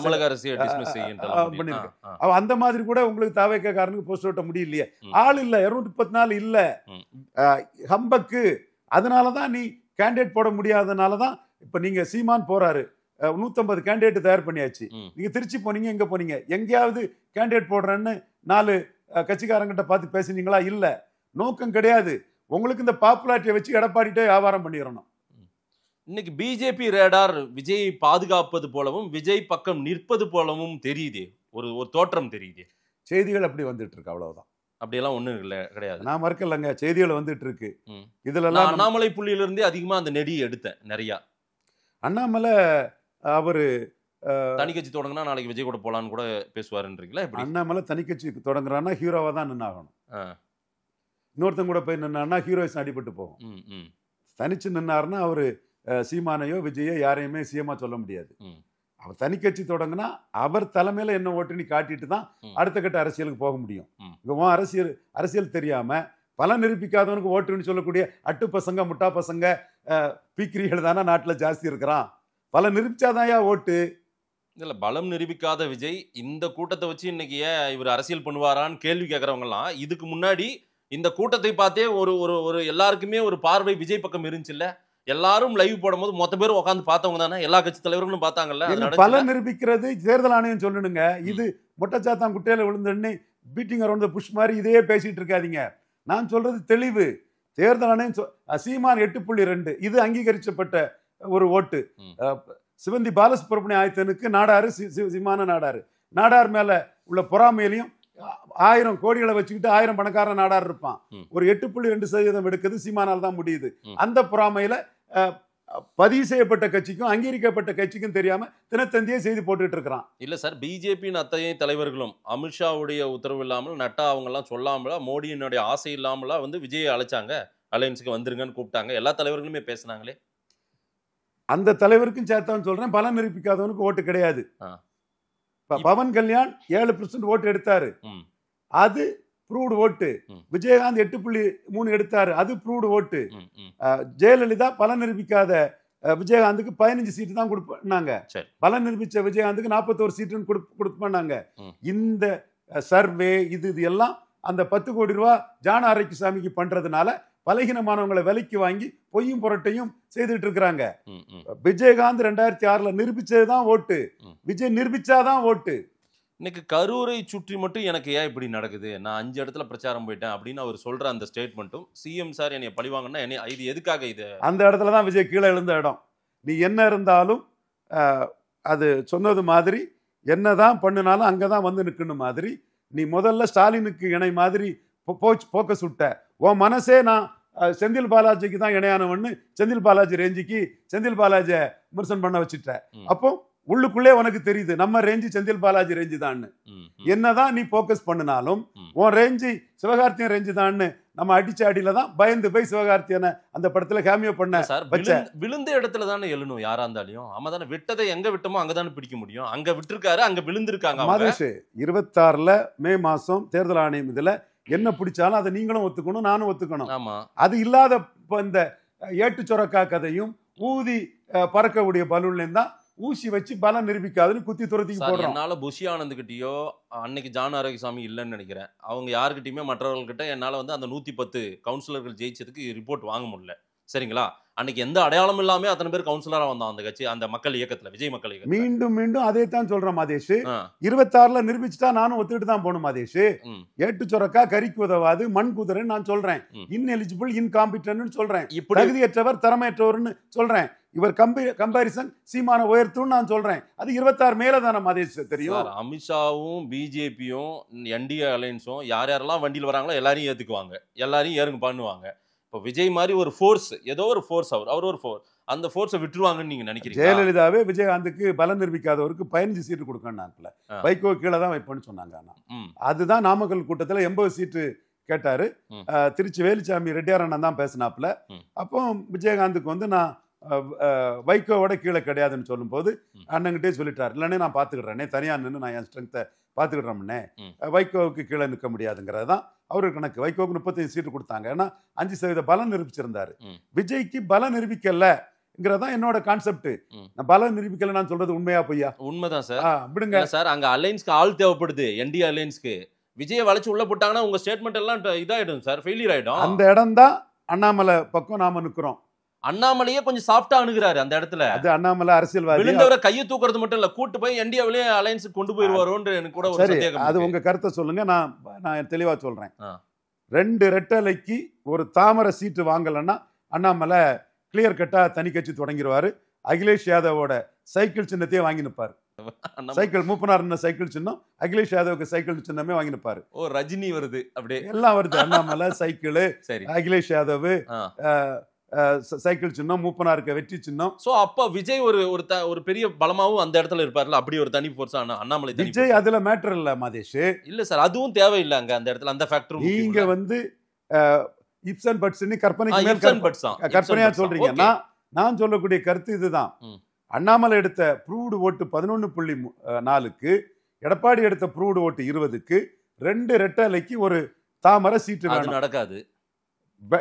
பண்ணிருக்காரு. அந்த மாதிரி கூட உங்களுக்கு தாவேக்க காரனுக்கு போஸ்டர் ஒட்ட முடியலையே, ஆள் இல்ல, 234 இல்ல ஹம்பக்கு. அதனாலதான் நீ கேண்டிடேட் போட முடியாதனாலதான் இப்ப நீங்க சீமான் போறாரு, 150 கேண்டிடேட் தயார் பண்ணியாச்சு. நீங்க திருச்சி போனீங்க, எங்க போனீங்க? எங்கேயாவது கேண்டிடேட் போடுறேன்னு 4 கட்சிக்காரங்கிட்ட பார்த்து பேசுனீங்களா? இல்ல, நோக்கம் கிடையாது. உங்களுக்கு இந்த பாப்புலாரிட்டியை வச்சு எடப்பாடிட்டே வியாபாரம் பண்ணிடணும். இன்னைக்கு பிஜேபி ரேடார் விஜயை பாதுகாப்பது போலவும் விஜய் பக்கம் நிற்பது போலவும் தெரியுதே, ஒரு தோற்றம் தெரியுதே. செய்திகள் அப்படி வந்துட்டு இருக்கு, அவ்வளவுதான். அப்படியெல்லாம் ஒண்ணும் இல்ல, கிடையாது. நான் மறுக்கலங்க, செய்திகள் வந்துட்டு இருக்கு. இதுல அண்ணாமலை புள்ளியிலிருந்தே அதிகமா அந்த நெடி எடுத்தேன் நிறைய. அண்ணாமலை அவரு தனி கட்சி தொடங்கினா நாளைக்கு விஜய் கூட போலான்னு கூட பேசுவாருன்றீங்களா? அண்ணாமலை தனி கட்சி தொடங்குறான்னா ஹீரோவா தான் நின்னாகணும். இன்னொருத்தங்க கூட போய் நின்னா ஹீரோயிஸ் அடிபட்டு போகும். தனிச்சு நின்னாருன்னா அவரு சீமானையோ விஜயோ யாரையுமே சிஎம்மா சொல்ல முடியாது. அவர் தனி கட்சி தொடங்கினா அவர் தலைமையில என்ன ஓட்டுன்னு காட்டிட்டு தான் அடுத்த கட்ட அரசியலுக்கு போக முடியும். இவன் அரசியல் தெரியாம பல நிரூபிக்காதவனுக்கு ஓட்டுன்னு சொல்லக்கூடிய அட்டு பசங்க, முட்டா பசங்க, பீக்கிரிகள் தானே நாட்டுல ஜாஸ்தி இருக்கிறான். பல நிரூபிச்சாதாயா ஓட்டு. இல்ல, பலம் நிரூபிக்காத விஜய் இந்த கூட்டத்தை வச்சு இன்னைக்கு ஏன் இவர் அரசியல் பண்ணுவாரான்னு கேள்வி கேட்கறவங்க எல்லாம் இதுக்கு முன்னாடி இந்த கூட்டத்தை பார்த்தே ஒரு எல்லாருக்குமே ஒரு பார்வை விஜய் பக்கம் இருந்துச்சு இல்ல? எல்லாரும் லைவ் போடும் போது மொத்த பேரும் உட்காந்து பார்த்தவங்க தானே, எல்லா கட்சி தலைவர்களும் பார்த்தாங்கல்ல. பல நிரூபிக்கிறது தேர்தல் ஆணையம் சொல்லணுங்க. இது மொட்டச்சாத்தான் குட்டையில விழுந்தோடனே பீட்டிங் அரௌண்ட் புஷ் மாதிரி இதே பேசிட்டு இருக்காதீங்க. நான் சொல்றது தெளிவு. தேர்தல் ஆணையம் சீமான் 8.2 இது அங்கீகரிக்கப்பட்ட ஒரு ஓட்டு. சிவந்தி பாலசுப்ரமணிய ஆயத்தனுக்கு நாடாரு, சீமான நாடார் மேல உள்ள பொறாமையிலையும் 1000 கோடிகளை வச்சுக்கிட்டு 1000 பணக்காரன் நாடார் இருப்பான். ஒரு 8.2% எடுக்கிறது சீமானால் தான் முடியுது. அந்த பொறாமையில பதிவு செய்யப்பட்ட கட்சிக்கும் அங்கீகரிக்கப்பட்ட கட்சிக்கும் தெரியாம தினத்தந்தியே செய்தி போட்டுட்டு இருக்கிறான். இல்ல சார், பிஜேபியின் அத்தகைய தலைவர்களும் அமித்ஷாவுடைய உத்தரவு இல்லாமல், நட்டா அவங்க எல்லாம் சொல்லாமலா, மோடியினுடைய ஆசை இல்லாமலா வந்து விஜயை அழைச்சாங்க, அலையன்ஸுக்கு வந்துருங்கன்னு கூப்பிட்டாங்க. எல்லா தலைவர்களுமே பேசினாங்களே. அந்த தலைவருக்கும் சேர்த்தான்னு சொல்றேன். பலம் நிரூபிக்காதவனுக்கு ஓட்டு கிடையாது. பவன் கல்யாண் 7% ஓட்டு எடுத்தாரு, அது ப்ரூவ்டு ஓட்டு. விஜயகாந்த் 8.3 எடுத்தாரு, அது ப்ரூவ்டு ஓட்டு. ஜெயலலிதா பலன் நிரூபிக்காத விஜயகாந்துக்கு 15 சீட்டு தான் கொடுப்பாங்க. பலன் நிரூபிச்ச விஜயகாந்துக்கு 41 சீட்டுன்னு கொடுப்பாங்க. இந்த சர்வே இது எல்லாம் அந்த 10 கோடி ரூபாய் ஜான ஆரோக்கியசாமிக்கு பண்றதுனால பலகீனமானவங்களை விலைக்கு வாங்கி பொய்யும் புரட்டையும் செய்துட்டு இருக்கிறாங்க. விஜயகாந்த் 2006 நிரூபிச்சதுதான் ஓட்டு, விஜய் நிரூபிச்சாதான் ஓட்டு. இன்னைக்கு கரூரை சுற்றி மட்டும் எனக்கு ஏன் இப்படி நடக்குது, நான் 5 இடத்துல பிரச்சாரம் போயிட்டேன் அப்படின்னு அவர் சொல்ற அந்த ஸ்டேட்மெண்ட்டும், சிஎம் சார் என்னை பழிவாங்கன்னா இது எதுக்காக? இது அந்த இடத்துல தான் விஜய் கீழே எழுந்த இடம். நீ என்ன இருந்தாலும் அது சொன்னது மாதிரி என்னதான் பண்ணினாலும் அங்கதான் வந்து நிற்கணும் மாதிரி, நீ முதல்ல ஸ்டாலினுக்கு இணை மாதிரி போக்கஸ் விட்ட. உன் மனசே நான் செந்தில் பாலாஜிக்கு தான் இணையானவன்னு செந்தில் பாலாஜி ரேஞ்சுக்கு செந்தில் பாலாஜியை விமர்சனம் பண்ண வச்சுட்ட. அப்போ உள்ளுக்குள்ளே உனக்கு தெரியுது நம்ம ரேஞ்சு செந்தில் பாலாஜி ரேஞ்சு தான். என்னதான் நீ போக்கஸ் பண்ணினாலும் உன் ரேஞ்சு சிவகார்த்தியன் ரேஞ்சு தான். நம்ம அடிச்ச அடியில தான் பயந்து போய் சிவகார்த்தியனை அந்த படத்துல கேமியோ பண்ண விழுந்த இடத்துல தானே எழுணும். யாரா இருந்தாலும் ஆமா தானே, விட்டதை எங்க விட்டமோ அங்கதானே பிடிக்க முடியும். அங்க விட்டுருக்காரு, அங்க விழுந்திருக்காங்க. 26 மே மாசம் தேர்தல் ஆணையம் இதுல என்ன பிடிச்சாலும் அதை நீங்களும் ஒத்துக்கணும், நானும் ஒத்துக்கணும். அது இல்லாத இந்த ஏட்டு சொரக்கா கதையும் ஊதி பறக்கக்கூடிய பலூன்ல தான் ஊசி வச்சு பலம் நிரூபிக்காதுன்னு குத்தி துரத்திக்கு போடுறோம். என்னால புஷி ஆனந்த் கிட்டயோ அன்னைக்கு ஜான் ஆரோக்கியசாமி இல்லைன்னு நினைக்கிறேன், அவங்க யாருக்கிட்டயுமே மற்றவர்கள்கிட்ட என்னால வந்து அந்த 110 கவுன்சிலர்கள் ஜெயிச்சதுக்கு ரிப்போர்ட் வாங்க முடியல. சரிங்களா? அன்னைக்கு எந்த அடையாளம் இல்லாம அத்தனை பேர் கவுன்சிலரா வந்தான் அந்த கட்சி, அந்த மக்கள் இயக்கத்துல, விஜய் மக்கள் இயக்கம். மீண்டும் மீண்டும் அதே தான் சொல்றேன் மாதேஷ். 26 நிரூபிச்சுட்டா நானும் ஒத்துக்கிட்டு தான் போகணும் மாதேஷ். ஏட்டு சொரக்கா கறிக்கு உதவாது மண் குதிரைன்னு நான் சொல்றேன். இன்எலிஜிபிள் இன்காம்பிட்டன்ட் சொல்றேன். தகுதியற்றவர் திறமையற்றவர்னு சொல்றேன். இவர் கம்பாரிசன் சீமான உயர்த்தும் நான் சொல்றேன். அது 26 மேல தானே மாதேஷ் தெரியும். அமித்ஷாவும் பிஜேபியும் என்டிஏ அலையன்ஸும் யார் யாரெல்லாம் வண்டியில் வராங்களோ எல்லாரையும் ஏத்துக்குவாங்க, எல்லாரையும் ஏறுங்க பண்ணுவாங்க. இப்போ விஜய் மாதிரி ஒரு ஃபோர்ஸ், ஏதோ ஒரு ஃபோர்ஸ், அவர் ஒரு ஃபோர்ஸ், அந்த ஃபோர்ஸை விட்டுருவாங்கன்னு நீங்க நினைக்கிறீங்க? ஜெயலலிதாவே விஜயகாந்துக்கு பலம் நிரூபிக்காதவருக்கு 15 சீட்டு கொடுக்கணும், வைகோ கீழே தான் வைப்பேன்னு சொன்னாங்க. அதுதான் நாமக்கல் கூட்டத்தில் 80 சீட்டு கேட்டாரு. திருச்சி வேலுச்சாமி ரெட்டியார் அண்ணன் தான் பேசினாப்புல. அப்போ விஜயகாந்துக்கு வந்து நான் வைகோவோட கீழே கிடையாதுன்னு சொல்லும் போது அண்ணங்கிட்டே சொல்லிட்டார், இல்லைன்னே நான் பாத்துக்கிடுறேனே, தனியா நின்று நான் என் ஸ்ட்ரென்த்தை பாத்துக்கிடுறோம்னே, வைகோவுக்கு கீழே நிற்க முடியாதுங்கிறது தான் அவரு கணக்கு. வைகோவுக்கு 35 சீட்டு கொடுத்தாங்க, ஏன்னா 5% பலம் நிரூபிச்சிருந்தாரு. விஜய்க்கு பலம் நிரூபிக்கலங்கிறதான் என்னோட கான்செப்ட். நான் பலம் நிரூபிக்கல நான் சொல்றது உண்மையா பொய்யா? உண்மைதான் சார். விடுங்க சார், அங்க அலைன்ஸ்க்கு ஆள் தேவைப்படுது. என்டிஏ அலைன்ஸ்க்கு விஜய் வளைச்சு உள்ள போட்டாங்கன்னா உங்க ஸ்டேட்மெண்ட் எல்லாம் இதாயிடும் சார், ஃபெயிலியர் ஆயிடும். அந்த இடம் தான் அண்ணாமலை பக்கம் நாம நிக்கிறோம். அண்ணாமலையே கொஞ்சம் சாஃப்டா அணுகுறாரு அந்த இடத்துல. அது அண்ணாமலை அரசியல்வாதி, விழுந்தவரை கையை தூக்குறது மட்டும் இல்ல, கூட்டு போய் என்டிஏவிலே அலைன்ஸ் கொண்டு போயிருவாரோன்னு எனக்கு கூட ஒரு சந்தேகம். அது உங்க கருத்தை சொல்லுங்க, நான் தெளிவா சொல்றேன். 2 ரெட்டலைக்கு ஒரு தாமரை சீட்டு வாங்கலன்னா அண்ணாமலை கிளியர் கட்டா தனி கட்சி தொடங்கிடுவாரு. அகிலேஷ் யாதவோட சைக்கிள் சின்னத்தையே வாங்கி நிற்பாரு. சைக்கிள் மூப்பனார் சைக்கிள் சின்னம், அகிலேஷ் யாதவுக்கு சைக்கிள் சின்னமே வாங்கி நிற்பாரு. ஓ, ரஜினி வருது, அப்படியே எல்லாம் வருது. அண்ணாமலை சைக்கிள், அகிலேஷ் யாதவ் சைக்கிள் சின்னம், மூப்பனாருக்கு வெற்றி சின்னம். சோ அப்ப விஜய் ஒரு பெரிய பலமாவும் அந்த இடத்துல இருப்பார்ல, அப்படி ஒரு தனி ஃபோர்ஸ் அண்ணாமலை. விஜய் அதுல மேட்டர் இல்ல மாதேஷ். இல்ல சார், அதுவும் தேவையில்லை அங்க அந்த இடத்துல, அந்த ஃபேக்டர். நீங்க வந்து இப்சன் பட்ஸ்னு கற்பனையா சொல்றீங்க. நான் சொல்லக்கூடிய கருத்து இதுதான். அண்ணாமலை எடுத்த ப்ரூவ்டு ஓட்டு 11.4க்கு, எடப்பாடி எடுத்த ப்ரூவ்டு ஓட்டு 20க்கு, 2 ரெட்டலைக்கு ஒரு தாமரை சீட்டு நடக்காது.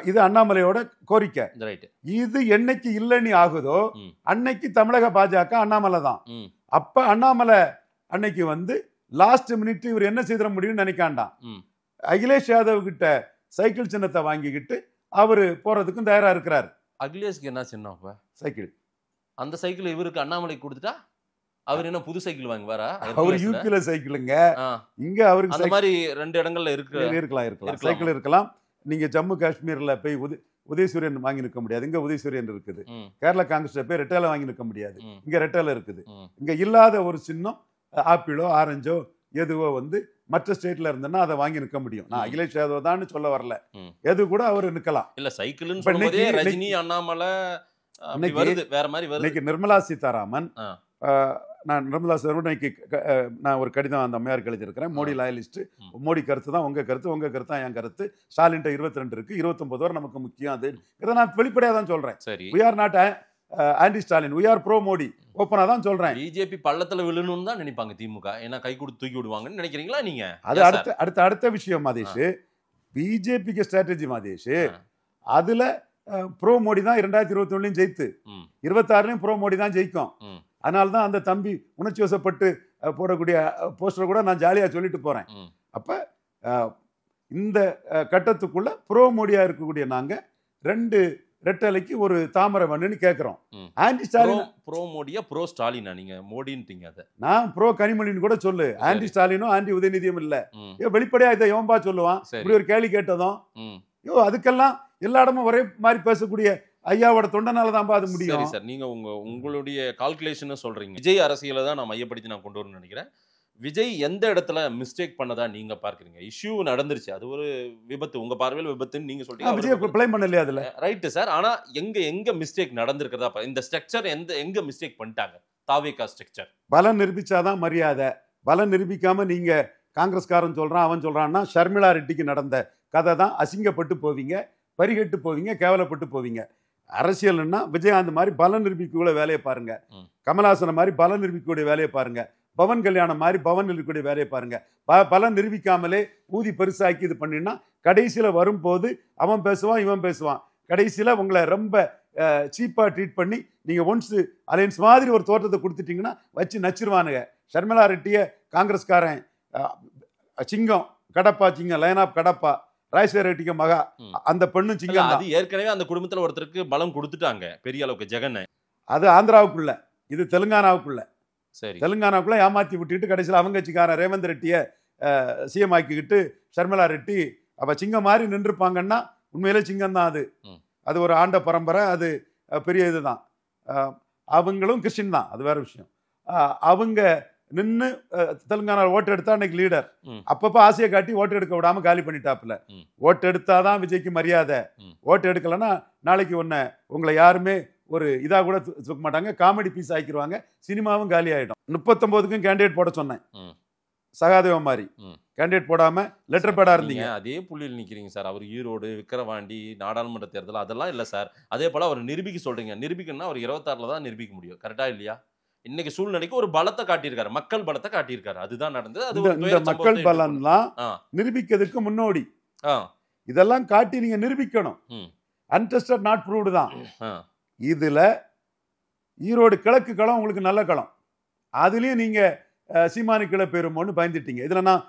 இது அண்ணாமலையோட கோரிக்கை. இது என்னைக்கு இல்லைன்னு ஆகுதோ அன்னைக்கு தமிழக பாஜக அண்ணாமலை தான். அப்ப அண்ணாமலை அன்னைக்கு வந்து லாஸ்ட் மினிட் இவர் என்ன செய்திட முடியும்னு நினைக்காண்டான். அகிலேஷ் யாதவ் கிட்ட சைக்கிள் சின்னத்தை வாங்கிக்கிட்டு அவரு போறதுக்கும் தயாரா இருக்கிறாரு. அகிலேஷ்க்கு என்ன சின்னம்? சைக்கிள். அந்த சைக்கிள் இவருக்கு அண்ணாமலை கொடுத்துட்டா அவர் என்ன புது சைக்கிள் வாங்கி வரா? அவர் யூபில சைக்கிளுங்க, இங்க அவருக்கு அந்த மாதிரி 2 இடங்கள்ல இருக்கலாம் சைக்கிள் இருக்கலாம். நீங்க ஜம்மு காஷ்மீர்ல போய் உதயசூரியன் வாங்கி நிற்க முடியாது, இங்க உதயசூரியன் இருக்குது. கேரளா காங்கிரஸ் போய் ரெட்டேல வாங்கி நிற்க முடியாது, இங்க ரெட்டேல இருக்குது. இங்க இல்லாத ஒரு சின்னம் ஆப்பிளோ ஆரஞ்சோ எதுவோ வந்து மற்ற ஸ்டேட்ல இருந்தனா அதை வாங்கி நிற்க முடியும். நான் அகிலேஷ் யாதவ் தான் சொல்ல வரல, எது கூட அவர் நிக்கலாம். இல்ல சைக்கிள்னு சொல்லும்போதே ரஜினி, அண்ணாமலை, இன்னைக்கு வருது வேற மாதிரி வருது. இன்னைக்கு நிர்மலா சீதாராமன், நான் நிர்மலா சீதாராமன் இன்னைக்கு நான் ஒரு கடிதம் அந்த அம்மையாருக்கு எழுதியிருக்கிறேன். மோடி லாயலிஸ்ட், மோடி கருத்து தான் உங்க கருத்து, உங்க கருத்து தான் என் கருத்து. ஸ்டாலின் 22 இருக்கு, 29 வரை நமக்கு முக்கியம். அது இதை நான் வெளிப்படையாக தான் சொல்றேன். சரி, we are not anti Stalin, we are pro Modi, ஓப்பனா தான் சொல்றேன். பிஜேபி பள்ளத்துல விழுணும்னு தான் நினைப்பாங்க திமுக, ஏன்னா கை கொடுத்து தூக்கி விடுவாங்கன்னு நினைக்கிறீங்களா நீங்க? அது அடுத்த விஷயம் மாதேஷ். பிஜேபிக்கு ஸ்ட்ராட்டஜி மாதேஷ். அதுல ப்ரோ மோடி தான் 2021 ஜெயித்து, 26 ப்ரோ மோடி தான் ஜெயிக்கும். அதனால்தான் அந்த தம்பி உணர்ச்சி வசப்பட்டு போடக்கூடிய போஸ்டர் கூட நான் ஜாலியா சொல்லிட்டு போறேன். அப்ப இந்த கட்டத்துக்குள்ள ப்ரோ மோடியா இருக்கக்கூடிய நாங்க 2 ரெட்டலைக்கு ஒரு தாமரை மண்ணுன்னு கேட்கிறோம். ஆன்டி ஸ்டாலின் ப்ரோ மோடியா ப்ரோ ஸ்டாலினா? நீங்க மோடின்ட்டீங்க, அதை நான் ப்ரோ கனிமொழின்னு கூட சொல்லு. ஆன்டி ஸ்டாலினும் ஆன்டி உதயநிதியும் இல்ல. வெளிப்படையா இதை எவன்பா சொல்லுவான்? இப்படி ஒரு கேள்வி கேட்டதும் அதுக்கெல்லாம் எல்லா இடமும் ஒரே மாதிரி பேசக்கூடிய ஐயாவோட தொண்டனாலதான்பா அது முடியும். சரி சார், நீங்க உங்களுடைய கால்குலேஷன் சொல்றீங்க. விஜய் அரசியலை தான் நான் மையப்படுத்தி நான் கொண்டு வரணும்னு நினைக்கிறேன். விஜய் எந்த இடத்துல மிஸ்டேக் பண்ணதா நீங்க பார்க்கறீங்க? இஷ்யூ நடந்துருச்சு, அது ஒரு விபத்து, உங்க பார்வையில் விபத்துன்னு நீங்க சொல்றீங்க. விஜய் ப்ளேம் பண்ணலையா அதுல? ரைட் சார், ஆனா எங்க மிஸ்டேக் நடந்திருக்கிறதா? இந்த ஸ்ட்ரக்சர் எங்க மிஸ்டேக் பண்ணிட்டாங்க? தாவேகா ஸ்ட்ரக்சர் பலம் நிரூபிச்சாதான் மரியாதை. பலம் நிரூபிக்காம நீங்க காங்கிரஸ்காரன் சொல்றான் அவன் சொல்றான்னா, ஷர்மிளா ரெட்டிக்கு நடந்த கதை தான். அசிங்கப்பட்டு போவீங்க, பரிகெட்டு போவீங்க, கேவலப்பட்டு போவீங்க. அரசியல்னா விஜயகாந்த் மாதிரி பலம் நிரூபிக்கக்கூடிய வேலையை பாருங்க, கமல்ஹாசன் மாதிரி பலம் நிரூபிக்கக்கூடிய வேலையை பாருங்க, பவன் கல்யாணம் மாதிரி பவன் நிரூபிக்கக்கூடிய வேலையை பாருங்க. பலம் நிரூபிக்காமலே ஊதி பெருசாக்கி இது பண்ணினா கடைசியில வரும்போது அவன் பேசுவான் இவன் பேசுவான். கடைசியில உங்களை ரொம்ப சீப்பா ட்ரீட் பண்ணி நீங்க ஒன்ஸ் அலையன்ஸ் மாதிரி ஒரு தோற்றத்தை கொடுத்துட்டீங்கன்னா வச்சு நச்சிருவானுங்க. ஷர்மிளா ரெட்டிய காங்கிரஸ்காரன் சிங்கம், கடப்பா சிங்கம், லைன் ஆப் கடப்பா, ராஜசேகர ரெட்டிக்கு மகா, அந்த பெண்ணும் சிங்கம். அது ஏற்கனவே அந்த குடும்பத்துல ஒருத்தருக்கு பலம் கொடுத்துட்டாங்க பெரிய அளவுக்கு, ஜெகன். அது ஆந்திராவுக்குள்ள, இது தெலுங்கானாவுக்குள்ள. சரி, தெலுங்கானாவுக்குள்ள ஏமாத்தி விட்டுட்டு கடைசியில் அவங்க கட்சிக்காரன் ரேவந்த் ரெட்டியை சிஎம் ஆக்கிக்கிட்டு ஷர்மிளா ரெட்டி அவ சிங்கம் மாதிரி நின்றுப்பாங்கன்னா உண்மையிலே சிங்கம் தான். அது ஒரு ஆண்ட பரம்பரை, அது பெரிய இதுதான். அவங்களும் கிறிஸ்டின் தான், அது வேற விஷயம். அவங்க நின்று தெலுங்கானா ஓட்டு எடுத்தா அன்னைக்கு லீடர். அப்பப்ப ஆசையை காட்டி ஓட்டு எடுக்க விடாம காலி பண்ணிட்டாப்புல. ஓட்டு எடுத்தாதான் விஜய்க்கு மரியாதை. ஓட்டு எடுக்கலன்னா நாளைக்கு உங்களை யாருமே ஒரு இதா கூட தூக்க மாட்டாங்க, காமெடி பீஸ் ஆக்கிடுவாங்க, சினிமாவும் காலி ஆயிடும். 39க்கும் கேண்டிடேட் போட சொன்னேன், சகாதேவன் மாதிரி கேண்டிடேட் போடாம லெட்டர் பேடா இருந்தீங்க. அதே புள்ளியில் நிக்கிறீங்க சார். அவர் ஈரோடு, விக்கிரவாண்டி நாடாளுமன்ற தேர்தல் அதெல்லாம் இல்ல சார். அதே போல அவர் நிரூபிக்க சொல்றீங்க. நிரூபிக்கணும்னா அவர் 26ல தான் நிரூபிக்க முடியும். கரெக்டா இல்லையா? இன்னைக்கு சூழ்நிலைக்கு ஒரு பலத்தை காட்டியிருக்காரு, மக்கள் பலத்தை காட்டியிருக்காரு. அதுதான் நடந்தது. அது மக்கள் பலம்லாம் நிரூபிக்கிறதுக்கு முன்னோடி. இதெல்லாம் காட்டி நீங்க நிரூபிக்கணும். அன்டெஸ்டட் நாட் ப்ரூவ்டு தான். இதுல ஈரோடு கிழக்கு களம் உங்களுக்கு நல்ல களம். அதுலயும் நீங்க சீமானி கிளை பெறுமோன்னு பயந்துட்டீங்க. இதுல நான்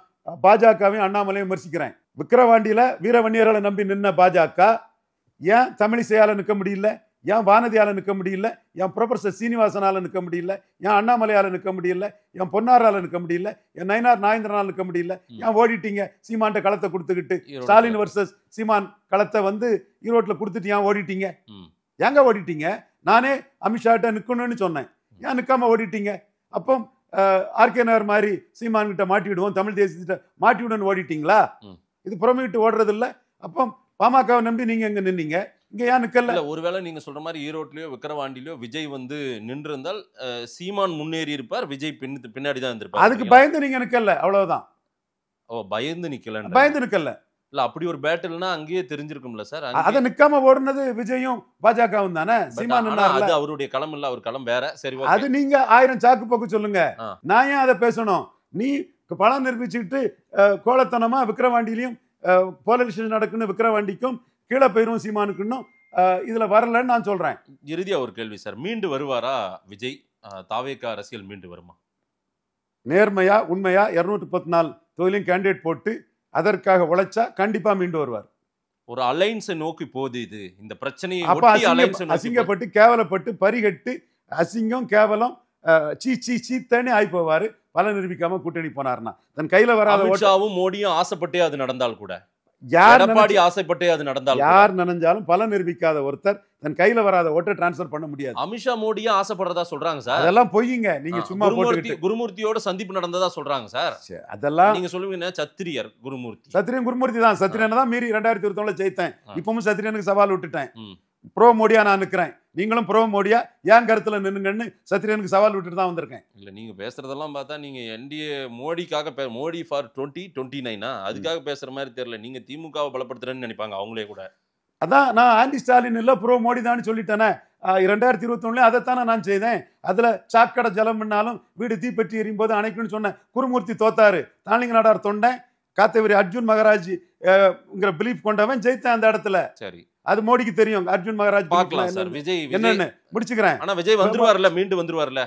பாஜகவையும் அண்ணாமலையும் விமர்சிக்கிறேன். விக்கிரவாண்டியில வீரவன்னியர்களை நம்பி நின்ன பாஜக ஏன் தமிழிசையால நிற்க முடியல? ஏன் வானதியால நிற்க முடியல? ஏன் ப்ரொஃபசர் சீனிவாசனால நிற்க முடியல? ஏன் அண்ணாமலையால நிற்க முடியல? ஏன் பொன்னாரால நிற்க முடியல? ஏன் நயினார் நாகேந்திரனால நிற்க முடியல? ஏன் ஓடிட்டீங்க? சீமான்ட்ட களத்தை கொடுத்துக்கிட்டு ஸ்டாலின் வர்சஸ் சீமான் களத்தை ஈரோட்டில் கொடுத்துட்டு ஏன் ஓடிட்டீங்க? ஏங்க ஓடிட்டீங்க? நானே அமித்ஷாட்ட நிற்கணும்னு சொன்னேன், ஏன் நிற்காம ஓடிட்டீங்க? அப்போ ஆர்கே நகர் மாதிரி சீமான் கிட்ட மாட்டி விடுவோம், தமிழ் தேசியத்திட்ட மாட்டி விடுன்னு ஓடிட்டீங்களா? இது புறமிட்டு ஓடுறது இல்லை. அப்போ பாமகவை நம்பி நீங்க எங்க நின்னீங்க? இங்க ஏன் நிக்கல? ஒருவேளை நீங்க சொல்ற மாதிரி ஈரோட்லயோ விக்கிரவாண்டிலயோ விஜய் நின்றிருந்தால் சீமான் முன்னேறி இருப்பார், விஜய் பின்னாடி தான் இருந்திருப்பார். அதுக்கு பயந்து நீங்க நிக்கல, அவ்வளவுதான். பயந்து நிக்கல, பயந்து நிக்கல. இல்ல அப்படி ஒரு பேட்டில்னா அங்கேயே தெரிஞ்சிருக்கும்ல சார். அத நிக்காம ஓடுனது விஜயும் பாஜகவும் தானே. சீமான் அது அவருடைய களம் இல்ல, அவர் களம் வேற. சரி, அது நீங்க 1000 சாக்கு போக்கு சொல்லுங்க, நான் ஏன் அதை பேசணும்? நீ பலம் நிரூபிச்சுட்டு கோலத்தனமா விக்கிரவாண்டியிலையும் போலரைசேஷன் நடக்குன்னு விக்கிரவாண்டிக்கும் கீழே போயிரும் சீமானுக்குன்னும் இதுல வரலன்னு நான் சொல்றேன். இறுதியா ஒரு கேள்வி சார், மீண்டு வருவாரா விஜய்? தாவேகா அரசியல் மீண்டு வருமா? நேர்மையா உண்மையா 214 தொகுதியிலும் கேண்டிடேட் போட்டு அதற்காக உழைச்சா கண்டிப்பா மீண்டு வருவார். ஒரு அலைன்ஸை நோக்கி போகுது இது, இந்த பிரச்சனையை அசிங்கப்பட்டு கேவலப்பட்டு பரிகட்டு அசிங்கம் கேவலம் சீத்தனே ஆகி போவாரு. பல நிரூபிக்காம கூட்டணி போனார்னா தன் கையில வராத. அமித்ஷாவும் மோடியும் ஆசைப்பட்டே அது நடந்தால் கூட, எடப்பாடி ஆசைப்பட்டே அது நடந்தால், யார் நினைஞ்சாலும் பல நிரூபிக்காத ஒருத்தர் தன் கையில வராத ஓட்டை டிரான்ஸ்பர் பண்ண முடியாது. அமித்ஷா மோடியா ஆசைப்படுறதா சொல்றாங்க சார். அதெல்லாம் பொய்யுங்க. நீங்க சும்மா குருமூர்த்தியோட சந்திப்பு நடந்ததா சொல்றாங்க சார். அதெல்லாம் நீங்க சொல்லுவீங்க சத்திரியர் குருமூர்த்தி. சத்திரியன் குருமூர்த்தி தான். சத்திரியனை தான் மீறி 2021 ஜெயித்தேன். இப்பவும் சத்திரியனுக்கு சவால் விட்டுட்டேன். ப்ரோ மோடியா நான் நிக்கிறேன். நீங்களும் ப்ரோ மோடியா ஏன் கருத்துல நின்னுங்கன்னு சத்ரியனுக்கு சவால் விட்டுட்டு தான் வந்திருக்கேன். இல்ல நீங்க பேசுறதெல்லாம் பார்த்தா நீங்க என்டிஏ மோடிக்காக மோடி ஃபார் 2029 அதுக்காக பேசுற மாதிரி தெரியல. நீங்க திமுகவை பலப்படுத்துறேன்னு நினைப்பாங்க அவங்களே கூட. அதான் நான் ஆன்டி ஸ்டாலின் இல்ல ப்ரோ மோடி தான் சொல்லிட்டேனே. 2021 அதைத்தானே நான் செய்தேன். அதுல சாக்கடை ஜலம் பண்ணாலும் வீடு தீப்பற்றி எரியும் போது அணைக்குன்னு சொன்ன குருமூர்த்தி தோத்தாரு. தாளிங்க நாடார் தொண்டன் காத்தேவரி அர்ஜுன் மகராஜ் பிலீஃப் கொண்டவன் ஜெயித்தேன் அந்த இடத்துல. சரி, அது மோடிக்கு தெரியும். அர்ஜுன் மகராஜ் பார்க்கலாம் சார். விஜய் என்னன்னு முடிச்சுக்கிறேன். ஆனா விஜய் வந்துருவார்ல, மீண்டு வந்துருவார்ல.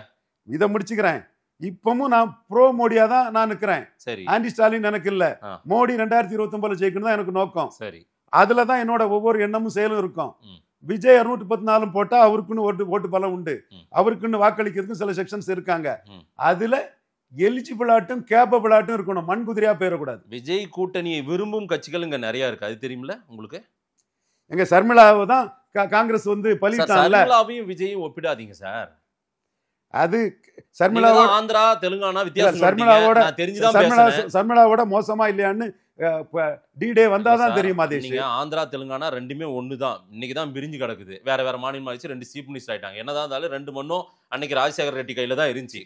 இதை முடிச்சுக்கிறேன். இப்பவும் நான் ப்ரோ மோடியா தான் நான் நிக்கிறேன். சரி, ஆன்டி ஸ்டாலின் எனக்கு இல்ல. மோடி 2029 ஜெயிக்கணும் தான் எனக்கு நோக்கம். சரி, அதுலதான் என்னோட ஒவ்வொரு எண்ணமும் செயலும் இருக்கும். விஜய் 214 போட்டா அவருக்குன்னு ஓட்டு பலம் உண்டு. அவருக்குன்னு வாக்களிக்கிறதுக்கு சில செக்ஷன்ஸ் இருக்காங்க. அதுல எலிஜிபிள் ஆட்டும் கேப்பபிள் ஆட்டும் இருக்கணும். மண் குதிரையா போயிடக்கூடாது. விஜய் கூட்டணியை விரும்பும் கட்சிகள் இங்க நிறைய இருக்கு. அது தெரியுமில்ல உங்களுக்கு? எங்க சர்மிளாவை தான் காங்கிரஸ் பலிட்டாங்கல்ல. சர்மிளாவையும் விஜயும் ஒப்பிடாதீங்க சார். அது சர்மிளாவோட ஆந்திரா தெலுங்கானா வித்தியாசம். சர்மிளாவோட மோசமா இல்லையான்னு டி-டே வந்தாதான் தெரியும். நீங்க ஆந்திரா தெலுங்கானா ரெண்டுமே ஒண்ணுதான். இன்னைக்குதான் பிரிஞ்சு கிடக்குது. வேற வேற மாநிலம் ஆயிடுச்சு. 2 சீஃப் மினிஸ்டர் ஆயிட்டாங்க. என்னதான் இருந்தாலும் 2 மண்ணும் அன்னைக்கு ராஜசேகர் ரெட்டி கையில தான் இருந்துச்சு.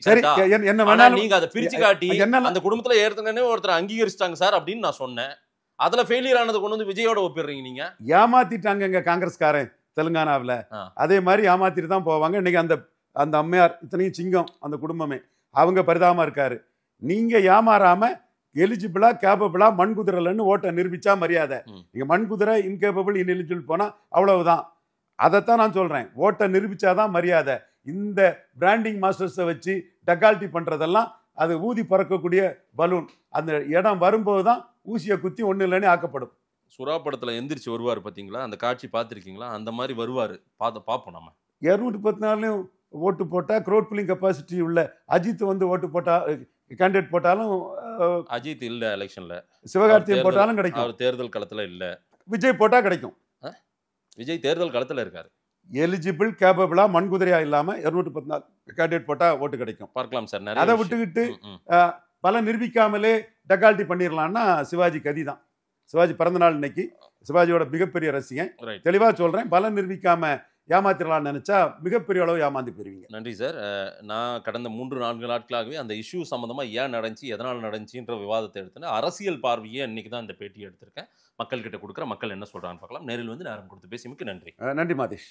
என்ன வேணாலும் நீங்க அதை பிரிச்சு காட்டி அந்த குடும்பத்துல ஏற்கனவே ஒருத்தர் அங்கீகரிச்சிட்டாங்க சார் அப்படின்னு நான் சொன்னேன். அதுல ஃபெயிலியர் ஆனது கொண்டு வந்து விஜயோட ஒப்பிடுறீங்க. நீங்க ஏமாத்திட்டாங்க எங்க காங்கிரஸ்காரன் தெலுங்கானாவில். அதே மாதிரி ஏமாத்திட்டு தான் போவாங்க. இன்னைக்கு அந்த அம்மையார் இத்தனையும் சிங்கம் அந்த குடும்பமே அவங்க பரிதாபமா இருக்காரு. நீங்க ஏமாறாம எலிஜிபிளா கேப்பபிளா மண்குதிரலன்னு ஓட்டை நிரூபிச்சா மரியாதை. நீங்க மண்குதிரை இன்கேப்பபிள் இன்எலிஜிபிள் போனா அவ்வளவுதான். அதைத்தான் நான் சொல்றேன். ஓட்டை நிரூபிச்சாதான் மரியாதை. இந்த பிராண்டிங் மாஸ்டர்ஸை வச்சு டக்கால்ட்டி பண்றதெல்லாம் அது ஊதி பறக்கக்கூடிய பலூன். அந்த இடம் வரும்போது தான் ஊசியை குத்தி ஒண்ணு இல்லைன்னு ஆக்கப்படும். சுறா படத்துல எந்திரிச்சு வருவாரு பாத்தீங்களா? அந்த காட்சி பார்த்திருக்கீங்களா? அந்த மாதிரி வருவாரு. பார்ப்போம். நம்ம 214 ஓட்டு போட்டா க்ரௌட் புல்லிங் கெப்பாசிட்டி உள்ள அஜித் ஓட்டு போட்டா கேண்டிடேட் போட்டாலும் அஜித் இல்ல எலெக்ஷன்ல. சிவகார்த்திகேயன் போட்டாலும் கிடைக்கும். அவர் தேர்தல் களத்துல இல்ல. விஜய் போட்டா கிடைக்கும். விஜய் தேர்தல் களத்துல இருக்காரு. எலிஜிபிள் கேப்பபிளா மண்குதிரையா இல்லாம 214 கேண்டிடேட் போட்டா ஓட்டு கிடைக்கும். பார்க்கலாம் சார். அதை விட்டுக்கிட்டு பல நிரூபிக்காமலே டக்கால்ட்டி பண்ணிடலாம்னா சிவாஜி கதி தான். சிவாஜி பிறந்த நாள் இன்னைக்கு. சிவாஜியோட மிகப்பெரிய ரசிகன். தெளிவா சொல்றேன். பல நிரூபிக்காம ஏமாத்திரலாம்னு நினைச்சா மிகப்பெரிய அளவு ஏமாந்து போயிருவீங்க. நன்றி சார். நான் கடந்த 3-4 நாட்களாகவே அந்த இஷ்யூ சம்பந்தமா ஏன் நடந்துச்சு, எதனால் நடந்துச்சுன்ற விவாதத்தை எடுத்தேன். அரசியல் பார்வையை இன்னைக்கு தான் இந்த பேட்டி எடுத்திருக்கேன். மக்கள் கிட்ட கொடுக்குற மக்கள் என்ன சொல்றான்னு பார்க்கலாம். நேரில் நேரம் கொடுத்து பேசியமைக்கு நன்றி. நன்றி மாதேஷ்.